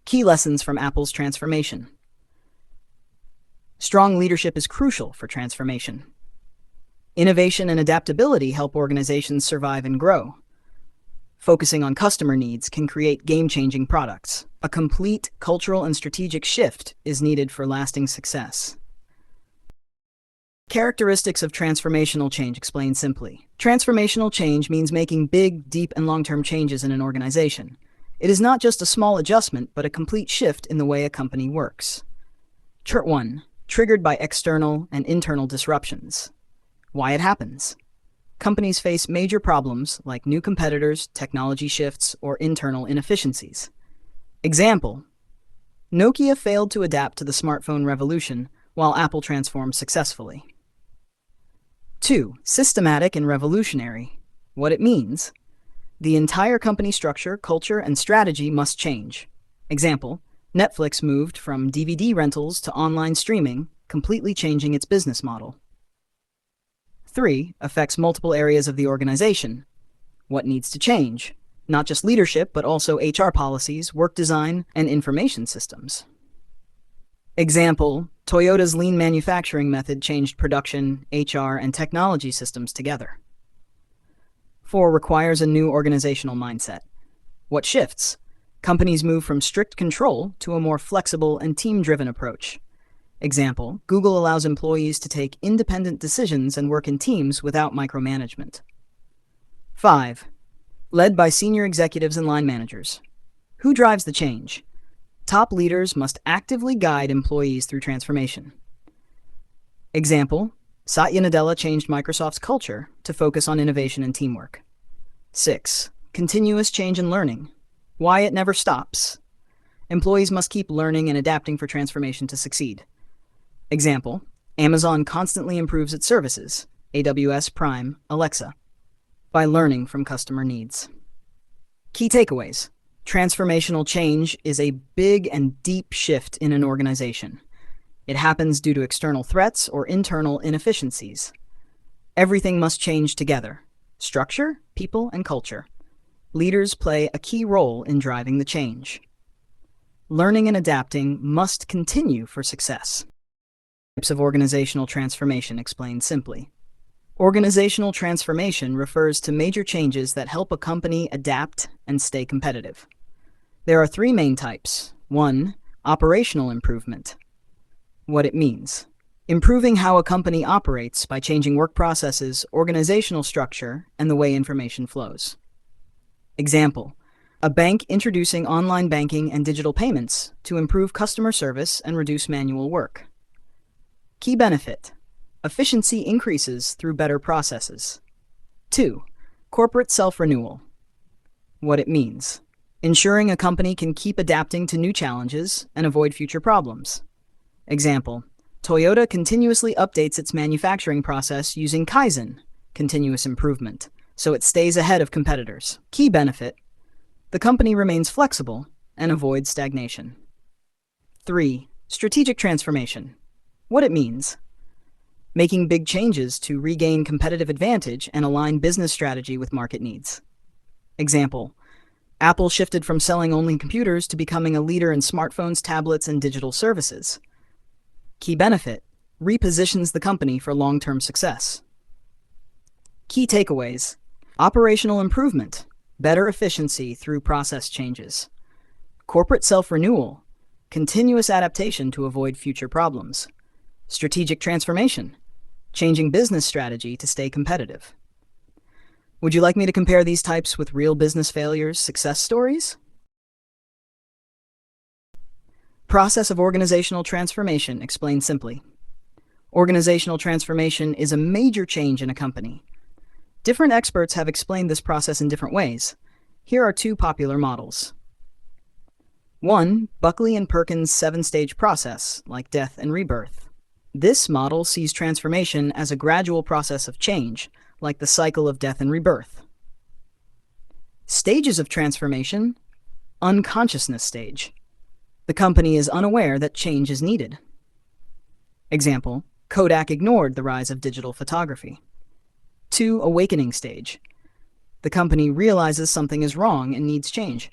Key lessons from Apple's transformation. Strong leadership is crucial for transformation. Innovation and adaptability help organizations survive and grow. Focusing on customer needs can create game-changing products. A complete cultural and strategic shift is needed for lasting success. Characteristics of transformational change explained simply. Transformational change means making big, deep, and long-term changes in an organization. It is not just a small adjustment, but a complete shift in the way a company works. 1. Triggered by external and internal disruptions. Why it happens. Companies face major problems like new competitors, technology shifts, or internal inefficiencies. Example: Nokia failed to adapt to the smartphone revolution, while Apple transformed successfully. 2. Systematic and revolutionary. What it means. The entire company structure, culture, and strategy must change. Example: Netflix moved from DVD rentals to online streaming, completely changing its business model. 3. Affects multiple areas of the organization. What needs to change? Not just leadership, but also HR policies, work design, and information systems. Example: Toyota's lean manufacturing method changed production, HR, and technology systems together. 4. Requires a new organizational mindset. What shifts? Companies move from strict control to a more flexible and team-driven approach. Example: Google allows employees to take independent decisions and work in teams without micromanagement. 5. Led by senior executives and line managers. Who drives the change? Top leaders must actively guide employees through transformation. Example: Satya Nadella changed Microsoft's culture to focus on innovation and teamwork. 6. Continuous change and learning. Why it never stops. Employees must keep learning and adapting for transformation to succeed. Example: Amazon constantly improves its services, AWS, Prime, Alexa, by learning from customer needs. Key takeaways. Transformational change is a big and deep shift in an organization. It happens due to external threats or internal inefficiencies. Everything must change together: structure, people, and culture. Leaders play a key role in driving the change. Learning and adapting must continue for success. Types of organizational transformation explained simply. Organizational transformation refers to major changes that help a company adapt and stay competitive. There are three main types. 1. Operational improvement. What it means. Improving how a company operates by changing work processes, organizational structure, and the way information flows. Example: a bank introducing online banking and digital payments to improve customer service and reduce manual work. Key benefit: efficiency increases through better processes. 2. Corporate self-renewal. What it means. Ensuring a company can keep adapting to new challenges and avoid future problems. Example: Toyota continuously updates its manufacturing process using Kaizen, continuous improvement, so it stays ahead of competitors. Key benefit: the company remains flexible and avoids stagnation. 3. Strategic transformation. What it means. Making big changes to regain competitive advantage and align business strategy with market needs. Example: Apple shifted from selling only computers to becoming a leader in smartphones, tablets, and digital services. Key benefit: repositions the company for long-term success. Key takeaways: operational improvement, better efficiency through process changes. Corporate self-renewal, continuous adaptation to avoid future problems. Strategic transformation, changing business strategy to stay competitive. Would you like me to compare these types with real business failures' success stories? Process of organizational transformation explained simply. Organizational transformation is a major change in a company. Different experts have explained this process in different ways. Here are two popular models. 1. Buckley and Perkins' 7-stage process, like death and rebirth. This model sees transformation as a gradual process of change, like the cycle of death and rebirth. Stages of transformation. Unconsciousness stage. The company is unaware that change is needed. Example: Kodak ignored the rise of digital photography. 2. Awakening stage. The company realizes something is wrong and needs change.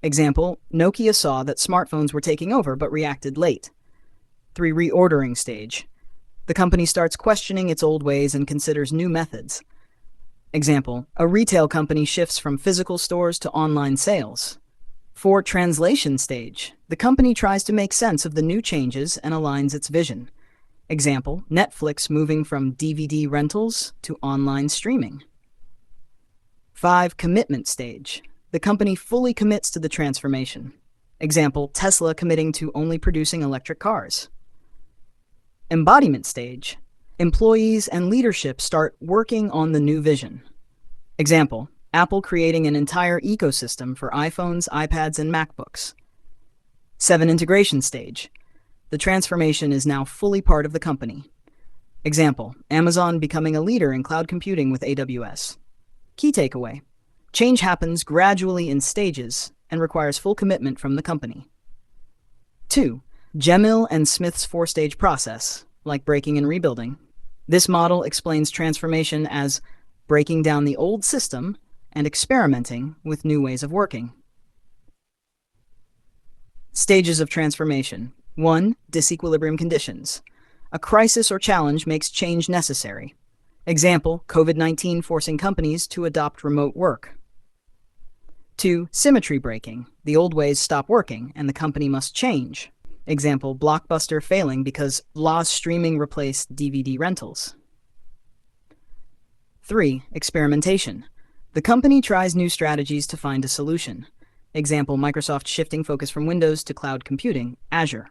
Example: Nokia saw that smartphones were taking over but reacted late. 3. Reordering stage. The company starts questioning its old ways and considers new methods. Example: a retail company shifts from physical stores to online sales. 4. Translation stage. The company tries to make sense of the new changes and aligns its vision. Example: Netflix moving from DVD rentals to online streaming. 5. Commitment stage. The company fully commits to the transformation. Example: Tesla committing to only producing electric cars. Embodiment stage. Employees and leadership start working on the new vision. Example: Apple creating an entire ecosystem for iPhones, iPads, and MacBooks. 7. Integration stage. The transformation is now fully part of the company. Example: Amazon becoming a leader in cloud computing with AWS. Key takeaway: change happens gradually in stages and requires full commitment from the company. 2. Gemill and Smith's 4-stage process, like breaking and rebuilding. This model explains transformation as breaking down the old system and experimenting with new ways of working. Stages of transformation. 1. Disequilibrium conditions. A crisis or challenge makes change necessary. Example: COVID-19 forcing companies to adopt remote work. 2. Symmetry breaking. The old ways stop working and the company must change. Example: Blockbuster failing because live streaming replaced DVD rentals. 3. Experimentation. The company tries new strategies to find a solution. Example: Microsoft shifting focus from Windows to cloud computing, Azure.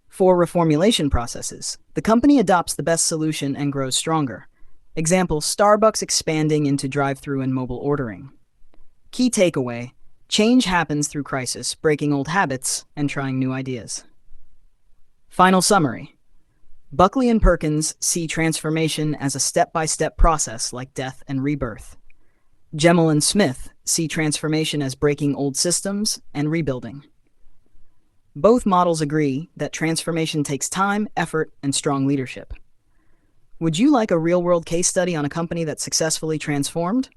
4. Reformulation processes. The company adopts the best solution and grows stronger. Example: Starbucks expanding into drive-thru and mobile ordering. Key takeaway: change happens through crisis, breaking old habits, and trying new ideas. Final summary. Buckley and Perkins see transformation as a step-by-step process like death and rebirth. Gemill and Smith see transformation as breaking old systems and rebuilding. Both models agree that transformation takes time, effort, and strong leadership. Would you like a real-world case study on a company that successfully transformed?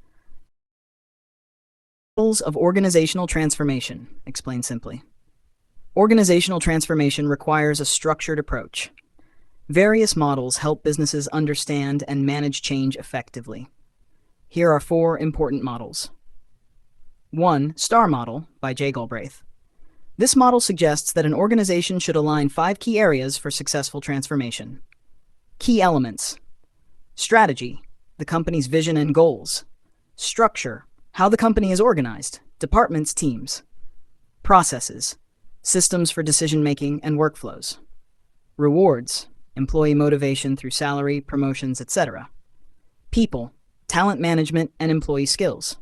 Models of organizational transformation, explained simply. Organizational transformation requires a structured approach. Various models help businesses understand and manage change effectively. Here are 4 important models. 1. STAR Model by Jay Galbraith. This model suggests that an organization should align 5 key areas for successful transformation. Key elements: strategy, the company's vision and goals; structure, how the company is organized, departments, teams; processes, systems for decision-making and workflows; rewards, employee motivation through salary, promotions, etc.; people, talent management and employee skills.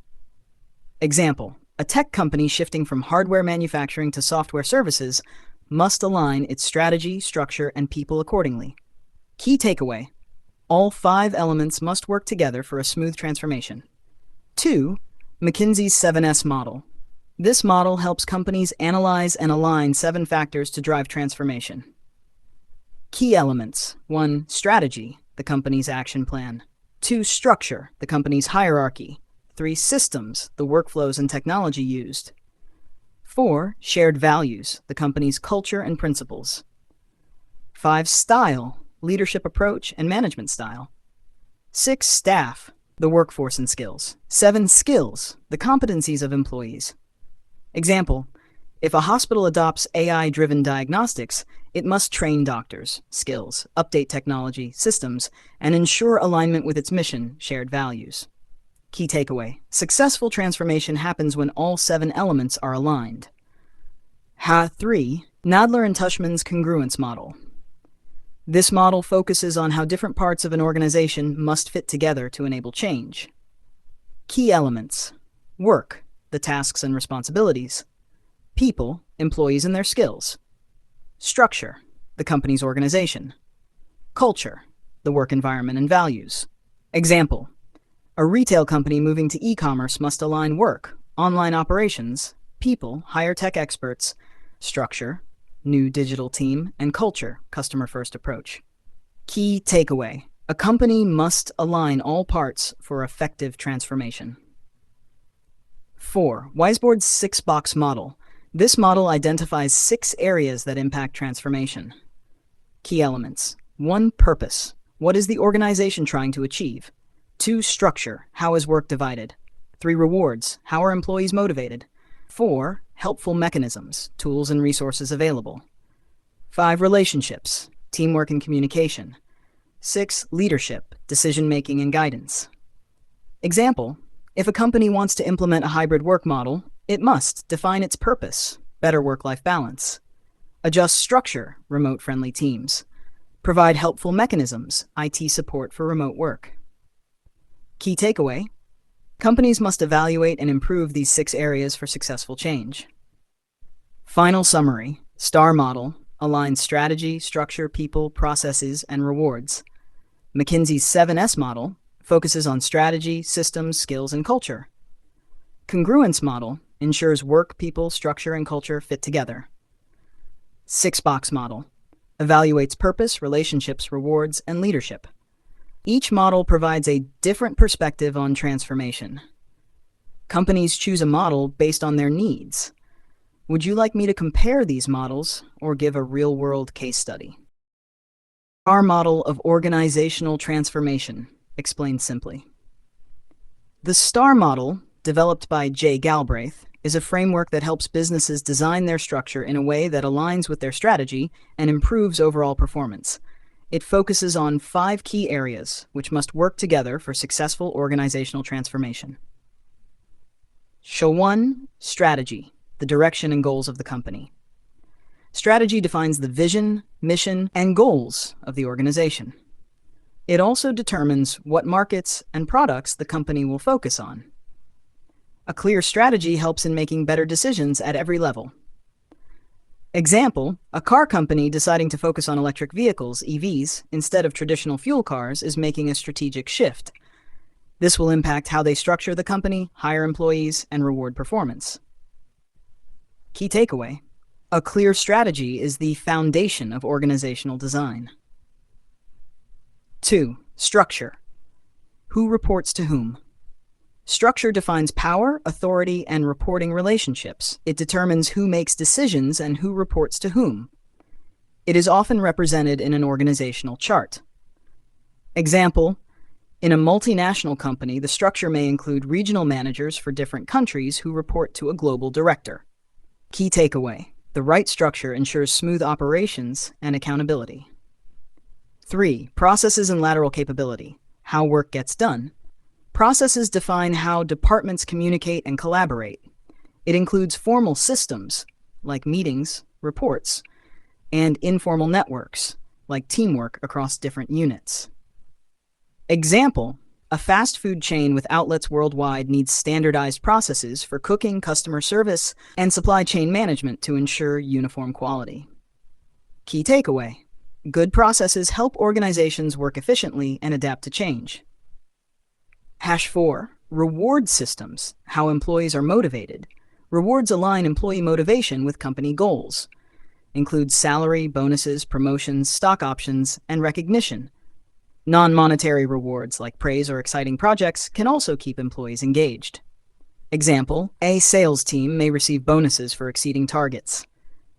Example: a tech company shifting from hardware manufacturing to software services must align its strategy, structure, and people accordingly. Key takeaway: all 5 elements must work together for a smooth transformation. 2. McKinsey's 7S model. This model helps companies analyze and align 7 factors to drive transformation. Key elements: 1. Strategy, the company's action plan; 2. Structure, the company's hierarchy; 3. Systems, the workflows and technology used; 4. Shared values, the company's culture and principles; 5. Style, leadership approach and management style; 6. Staff, the workforce and skills; 7. Skills, the competencies of employees. Example: if a hospital adopts AI-driven diagnostics, it must train doctors, skills, update technology, systems, and ensure alignment with its mission, shared values. Key takeaway: successful transformation happens when all 7 elements are aligned. 3. Nadler and Tushman's congruence model. This model focuses on how different parts of an organization must fit together to enable change. Key elements: work, the tasks and responsibilities; people, employees and their skills; structure, the company's organization; culture, the work environment and values. Example: a retail company moving to e-commerce must align work, online operations, people, hire tech experts; structure, new digital team; and culture, customer-first approach. Key takeaway: a company must align all parts for effective transformation. 4. Weisbord's 6-box model. This model identifies 6 areas that impact transformation. Key elements: 1. Purpose, what is the organization trying to achieve; 2. Structure, how is work divided; 3. Rewards, how are employees motivated; 4. Helpful mechanisms, tools and resources available; 5. Relationships, teamwork and communication; 6. Leadership, decision-making and guidance. Example: if a company wants to implement a hybrid work model, it must define its purpose, better work-life balance; adjust structure, remote-friendly teams; provide helpful mechanisms, IT support for remote work. Key takeaway: companies must evaluate and improve these 6 areas for successful change. Final summary: STAR model aligns strategy, structure, people, processes, and rewards. McKinsey's 7S model focuses on strategy, systems, skills, and culture. Congruence model ensures work, people, structure, and culture fit together. 6-box model evaluates purpose, relationships, rewards, and leadership. Each model provides a different perspective on transformation. Companies choose a model based on their needs. Would you like me to compare these models or give a real-world case study? Our model of organizational transformation, explained simply. The STAR model, developed by Jay Galbraith, is a framework that helps businesses design their structure in a way that aligns with their strategy and improves overall performance. It focuses on 5 key areas, which must work together for successful organizational transformation. 1. Strategy, the direction and goals of the company. Strategy defines the vision, mission, and goals of the organization. It also determines what markets and products the company will focus on. A clear strategy helps in making better decisions at every level. Example: a car company deciding to focus on electric vehicles, EVs, instead of traditional fuel cars is making a strategic shift. This will impact how they structure the company, hire employees, and reward performance. Key takeaway: a clear strategy is the foundation of organizational design. 2. Structure. Who reports to whom? Structure defines power, authority, and reporting relationships. It determines who makes decisions and who reports to whom. It is often represented in an organizational chart. Example, in a multinational company, the structure may include regional managers for different countries who report to a global director. Key takeaway: the right structure ensures smooth operations and accountability. 3. Processes and lateral capability. How work gets done. Processes define how departments communicate and collaborate. It includes formal systems, like meetings, reports, and informal networks, like teamwork across different units. Example, a fast food chain with outlets worldwide needs standardized processes for cooking, customer service, and supply chain management to ensure uniform quality. Key takeaway: good processes help organizations work efficiently and adapt to change. 4. Reward systems. How employees are motivated. Rewards align employee motivation with company goals. Includes salary, bonuses, promotions, stock options, and recognition. Non-monetary rewards like praise or exciting projects can also keep employees engaged. Example, a sales team may receive bonuses for exceeding targets.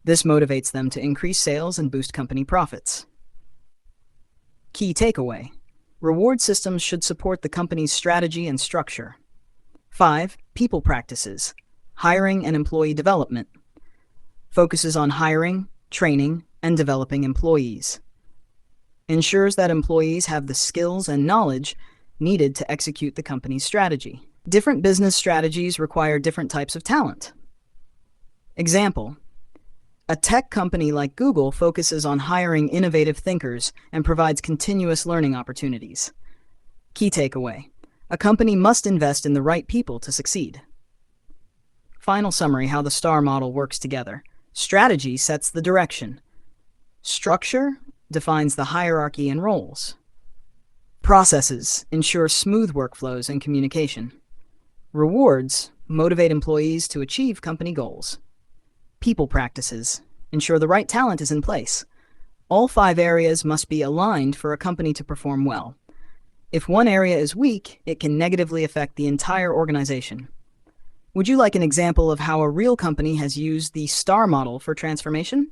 This motivates them to increase sales and boost company profits. Key takeaway: reward systems should support the company's strategy and structure. 5. People practices. Hiring and employee development. Focuses on hiring, training, and developing employees. Ensures that employees have the skills and knowledge needed to execute the company's strategy. Different business strategies require different types of talent. Example, a tech company like Google focuses on hiring innovative thinkers and provides continuous learning opportunities. Key takeaway: a company must invest in the right people to succeed. Final summary: how the STAR model works together. Strategy sets the direction. Structure defines the hierarchy and roles. Processes ensure smooth workflows and communication. Rewards motivate employees to achieve company goals. People practices ensure the right talent is in place. All 5 areas must be aligned for a company to perform well. If one area is weak, it can negatively affect the entire organization. Would you like an example of how a real company has used the STAR model for transformation?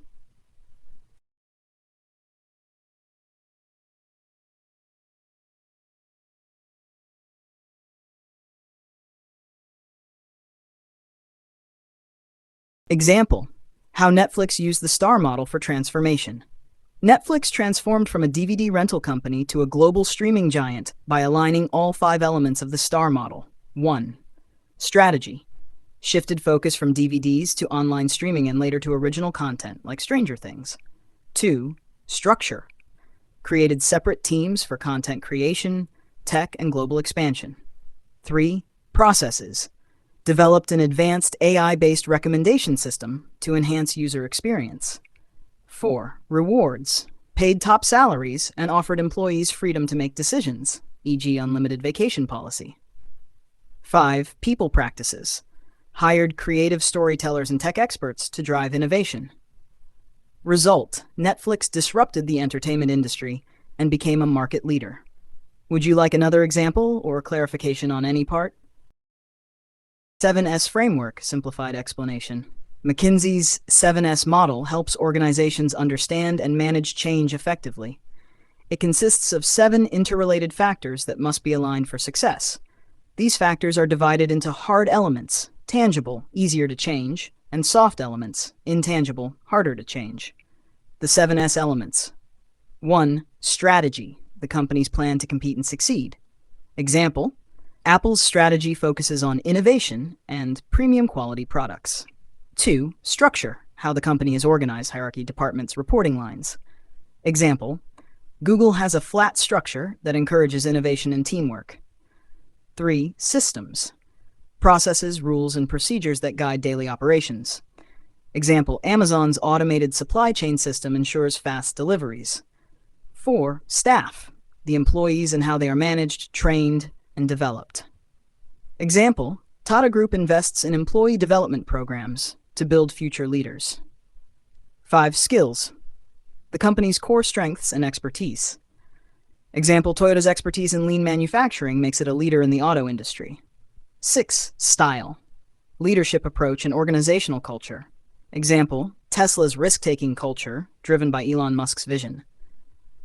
Example, how Netflix used the STAR model for transformation. Netflix transformed from a DVD rental company to a global streaming giant by aligning all 5 elements of the STAR model. 1. Strategy. Shifted focus from DVDs to online streaming and later to original content, like Stranger Things. 2. Structure. Created separate teams for content creation, tech, and global expansion. 3. Processes. Developed an advanced AI-based recommendation system to enhance user experience. 4. Rewards. Paid top salaries and offered employees freedom to make decisions, e.g. unlimited vacation policy. 5. People practices. Hired creative storytellers and tech experts to drive innovation. Result: Netflix disrupted the entertainment industry and became a market leader. Would you like another example or clarification on any part? 7S Framework, simplified explanation. McKinsey's 7S model helps organizations understand and manage change effectively. It consists of 7 interrelated factors that must be aligned for success. These factors are divided into hard elements, tangible, easier to change, and soft elements, intangible, harder to change. The 7S elements. 1. Strategy, the company's plan to compete and succeed. Example, Apple's strategy focuses on innovation and premium quality products. 2. Structure, how the company is organized, hierarchy, departments, reporting lines. Example, Google has a flat structure that encourages innovation and teamwork. 3. Systems, processes, rules, and procedures that guide daily operations. Example, Amazon's automated supply chain system ensures fast deliveries. 4. Staff, the employees and how they are managed, trained, and developed. Example, Tata Group invests in employee development programs to build future leaders. 5. Skills, the company's core strengths and expertise. Example, Toyota's expertise in lean manufacturing makes it a leader in the auto industry. 6. Style, leadership approach and organizational culture. Example, Tesla's risk-taking culture, driven by Elon Musk's vision.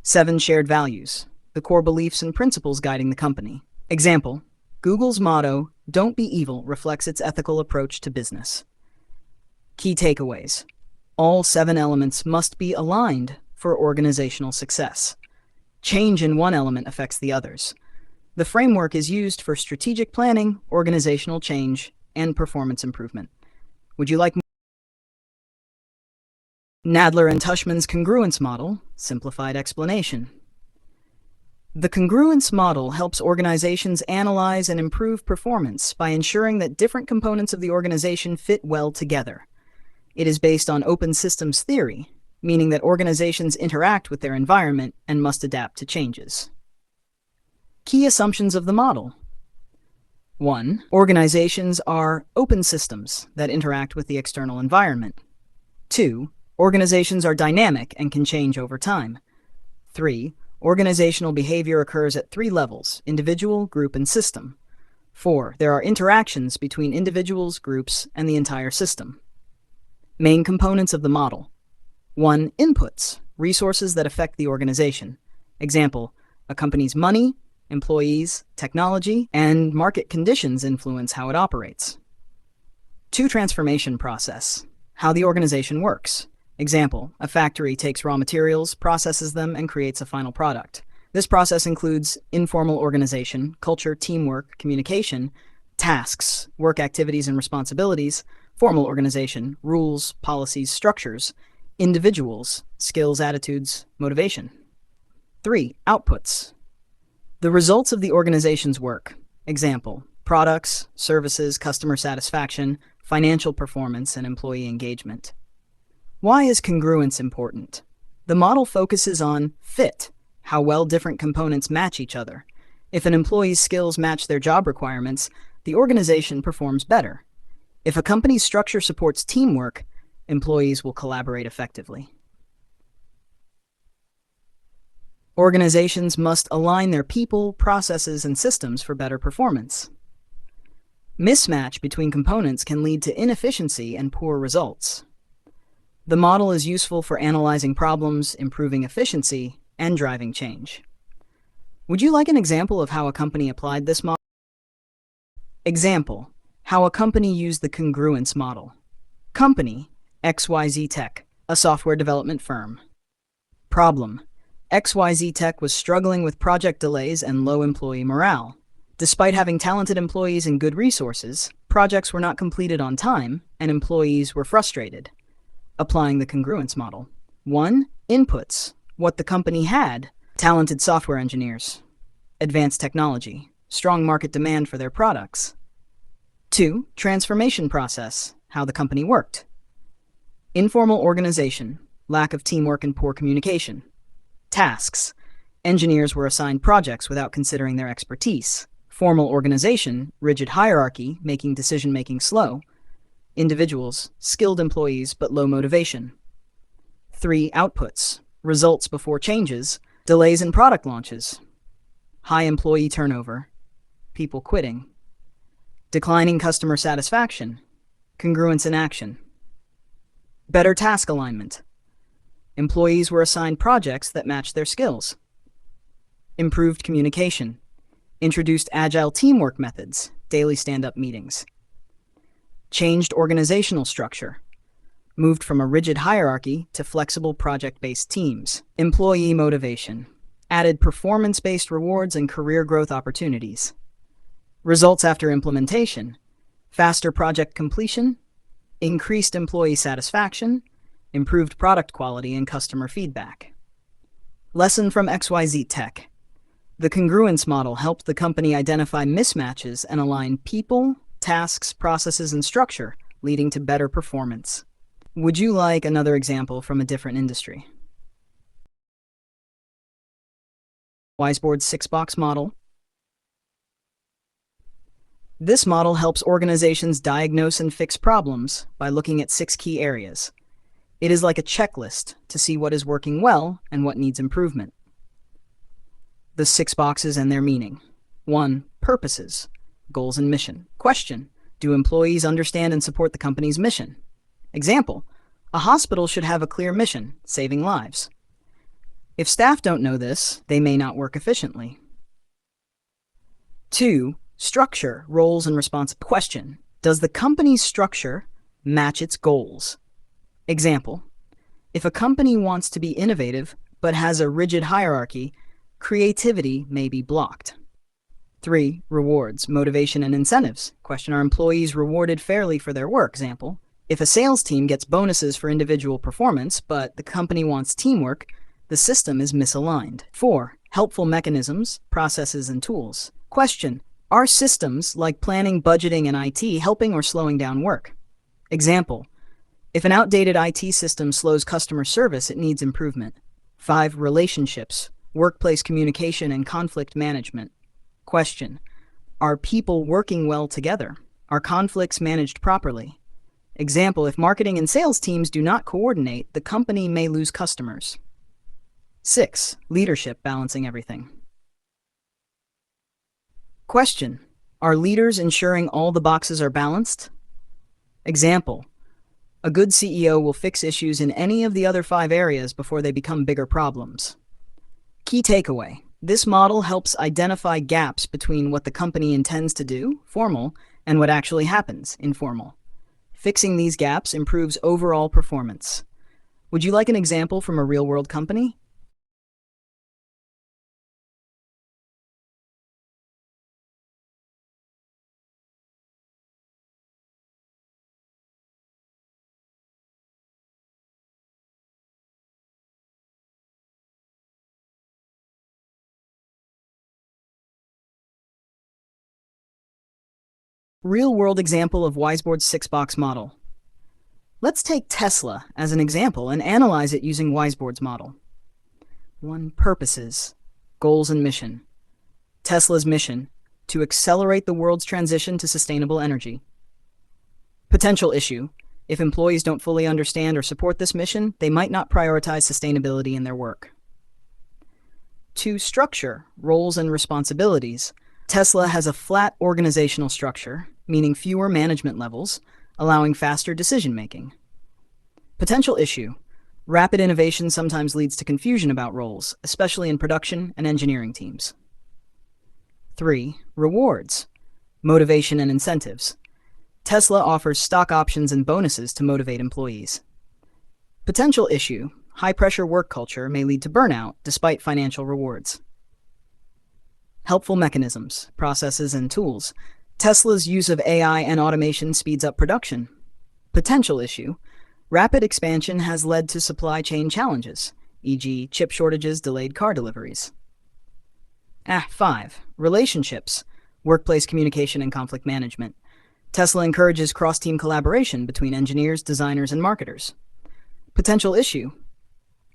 7 shared values, the core beliefs and principles guiding the company. Example, Google's motto, "Don't be evil," reflects its ethical approach to business. Key takeaways. All 7 elements must be aligned for organizational success. Change in one element affects the others. The framework is used for strategic planning, organizational change, and performance improvement. Would you like more? Nadler and Tushman's congruence model, simplified explanation. The congruence model helps organizations analyze and improve performance by ensuring that different components of the organization fit well together. It is based on open systems theory, meaning that organizations interact with their environment and must adapt to changes. Key assumptions of the model. 1. Organizations are open systems that interact with the external environment. 2. Organizations are dynamic and can change over time. 3. Organizational behavior occurs at 3 levels: individual, group, and system. 4. There are interactions between individuals, groups, and the entire system. Main components of the model. 1. Inputs, resources that affect the organization. Example, a company's money, employees, technology, and market conditions influence how it operates. 2. Transformation process, how the organization works. Example, a factory takes raw materials, processes them, and creates a final product. This process includes informal organization, culture, teamwork, communication, tasks, work activities and responsibilities, formal organization, rules, policies, structures, individuals, skills, attitudes, motivation. 3. Outputs, the results of the organization's work. Example, products, services, customer satisfaction, financial performance, and employee engagement. Why is congruence important? The model focuses on fit, how well different components match each other. If an employee's skills match their job requirements, the organization performs better. If a company's structure supports teamwork, employees will collaborate effectively. Organizations must align their people, processes, and systems for better performance. Mismatch between components can lead to inefficiency and poor results. The model is useful for analyzing problems, improving efficiency, and driving change. Would you like an example of how a company applied this model? Example, how a company used the congruence model. Company, XYZ Tech, a software development firm. Problem, XYZ Tech was struggling with project delays and low employee morale. Despite having talented employees and good resources, projects were not completed on time, and employees were frustrated. Applying the congruence model. 1. Inputs, what the company had: talented software engineers, advanced technology, strong market demand for their products. 2. Transformation process, how the company worked: informal organization, lack of teamwork and poor communication. Tasks, engineers were assigned projects without considering their expertise. Formal organization, rigid hierarchy, making decision-making slow. Individuals, skilled employees but low motivation. 3. Outputs, results before changes, delays in product launches. High employee turnover, people quitting. Declining customer satisfaction, congruence in action. Better task alignment, employees were assigned projects that matched their skills. Improved communication, introduced agile teamwork methods, daily stand-up meetings. Changed organizational structure, moved from a rigid hierarchy to flexible project-based teams. Employee motivation, added performance-based rewards and career growth opportunities. Results after implementation, faster project completion, increased employee satisfaction, improved product quality and customer feedback. Lesson from XYZ Tech. The congruence model helped the company identify mismatches and align people, tasks, processes, and structure, leading to better performance. Would you like another example from a different industry? Wiseboard's 6-box model. This model helps organizations diagnose and fix problems by looking at 6 key areas. It is like a checklist to see what is working well and what needs improvement. The 6 boxes and their meaning. 1. Purposes, goals and mission. Question, do employees understand and support the company's mission? Example, A hospital should have a clear mission, saving lives. If staff don't know this, they may not work efficiently. 2. Structure, roles, and responsibilities. Question: does the company's structure match its goals? Example: if a company wants to be innovative but has a rigid hierarchy, creativity may be blocked. 3. Rewards, motivation, and incentives. Question: are employees rewarded fairly for their work? Example: if a sales team gets bonuses for individual performance, but the company wants teamwork, the system is misaligned. 4. Helpful mechanisms, processes, and tools. Question: are systems like planning, budgeting, and IT helping or slowing down work? Example: if an outdated IT system slows customer service, it needs improvement. 5. Relationships, workplace communication, and conflict management. Question: are people working well together? Are conflicts managed properly? Example: if marketing and sales teams do not coordinate, the company may lose customers. 6. Leadership, balancing everything. Question: are leaders ensuring all the boxes are balanced? Example: a good CEO will fix issues in any of the other 5 areas before they become bigger problems. Key takeaway: this model helps identify gaps between what the company intends to do, formal, and what actually happens, informal. Fixing these gaps improves overall performance. Would you like an example from a real-world company? Real-world example of Wiseboard's 6-box model. Let's take Tesla as an example and analyze it using Wiseboard's model. 1. Purposes, goals, and mission. Tesla's mission: to accelerate the world's transition to sustainable energy. Potential issue: if employees don't fully understand or support this mission, they might not prioritize sustainability in their work. 2. Structure, roles, and responsibilities. Tesla has a flat organizational structure, meaning fewer management levels, allowing faster decision-making. Potential issue: rapid innovation sometimes leads to confusion about roles, especially in production and engineering teams. 3. Rewards, motivation, and incentives. Tesla offers stock options and bonuses to motivate employees. Potential issue: high-pressure work culture may lead to burnout despite financial rewards. Helpful mechanisms, processes, and tools. Tesla's use of AI and automation speeds up production. Potential issue: rapid expansion has led to supply chain challenges, e.g. chip shortages, delayed car deliveries. 5. Relationships, workplace communication, and conflict management. Tesla encourages cross-team collaboration between engineers, designers, and marketers. Potential issue: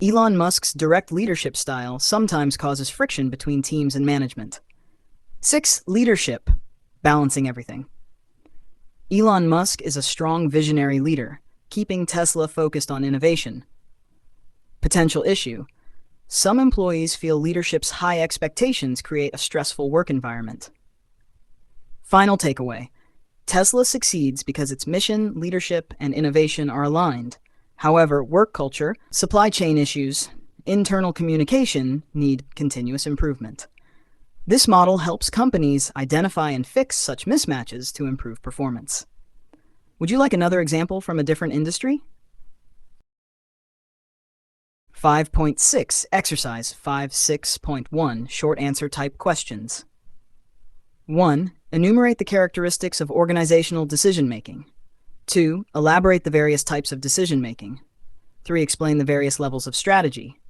Elon Musk's direct leadership style sometimes causes friction between teams and management. 6. Leadership, balancing everything. Elon Musk is a strong visionary leader, keeping Tesla focused on innovation. Potential issue: some employees feel leadership's high expectations create a stressful work environment. Final takeaway: Tesla succeeds because its mission, leadership, and innovation are aligned. However, work culture, supply chain issues, internal communication need continuous improvement. This model helps companies identify and fix such mismatches to improve performance. Would you like another example from a different industry? 5.6 Exercise 5.6.1 Short Answer Type Questions. 1. Enumerate the characteristics of organizational decision-making. 2. Elaborate the various types of decision-making. 3. Explain the various levels of strategy.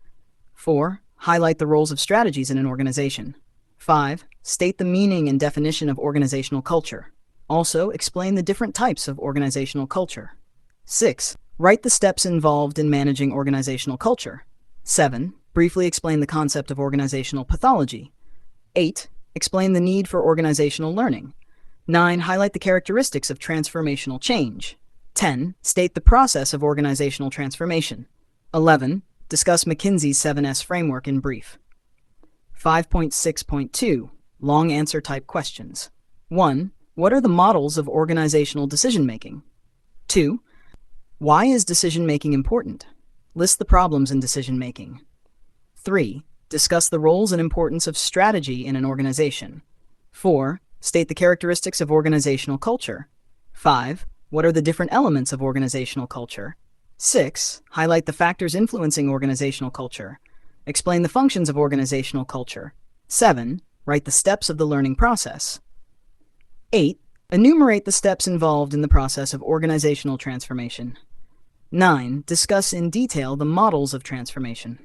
4. Highlight the roles of strategies in an organization. 5. State the meaning and definition of organizational culture. Also, explain the different types of organizational culture. 6. Write the steps involved in managing organizational culture. 7. Briefly explain the concept of organizational pathology. 8. Explain the need for organizational learning. 9. Highlight the characteristics of transformational change. 10. State the process of organizational transformation. 11. Discuss McKinsey's 7S framework in brief. 5.6.2 Long Answer Type Questions. 1. What are the models of organizational decision-making? 2. Why is decision-making important? List the problems in decision-making. 3. Discuss the roles and importance of strategy in an organization. 4. State the characteristics of organizational culture. 5. What are the different elements of organizational culture? 6. Highlight the factors influencing organizational culture. Explain the functions of organizational culture. 7. Write the steps of the learning process. 8. Enumerate the steps involved in the process of organizational transformation. 9. Discuss in detail the models of transformation.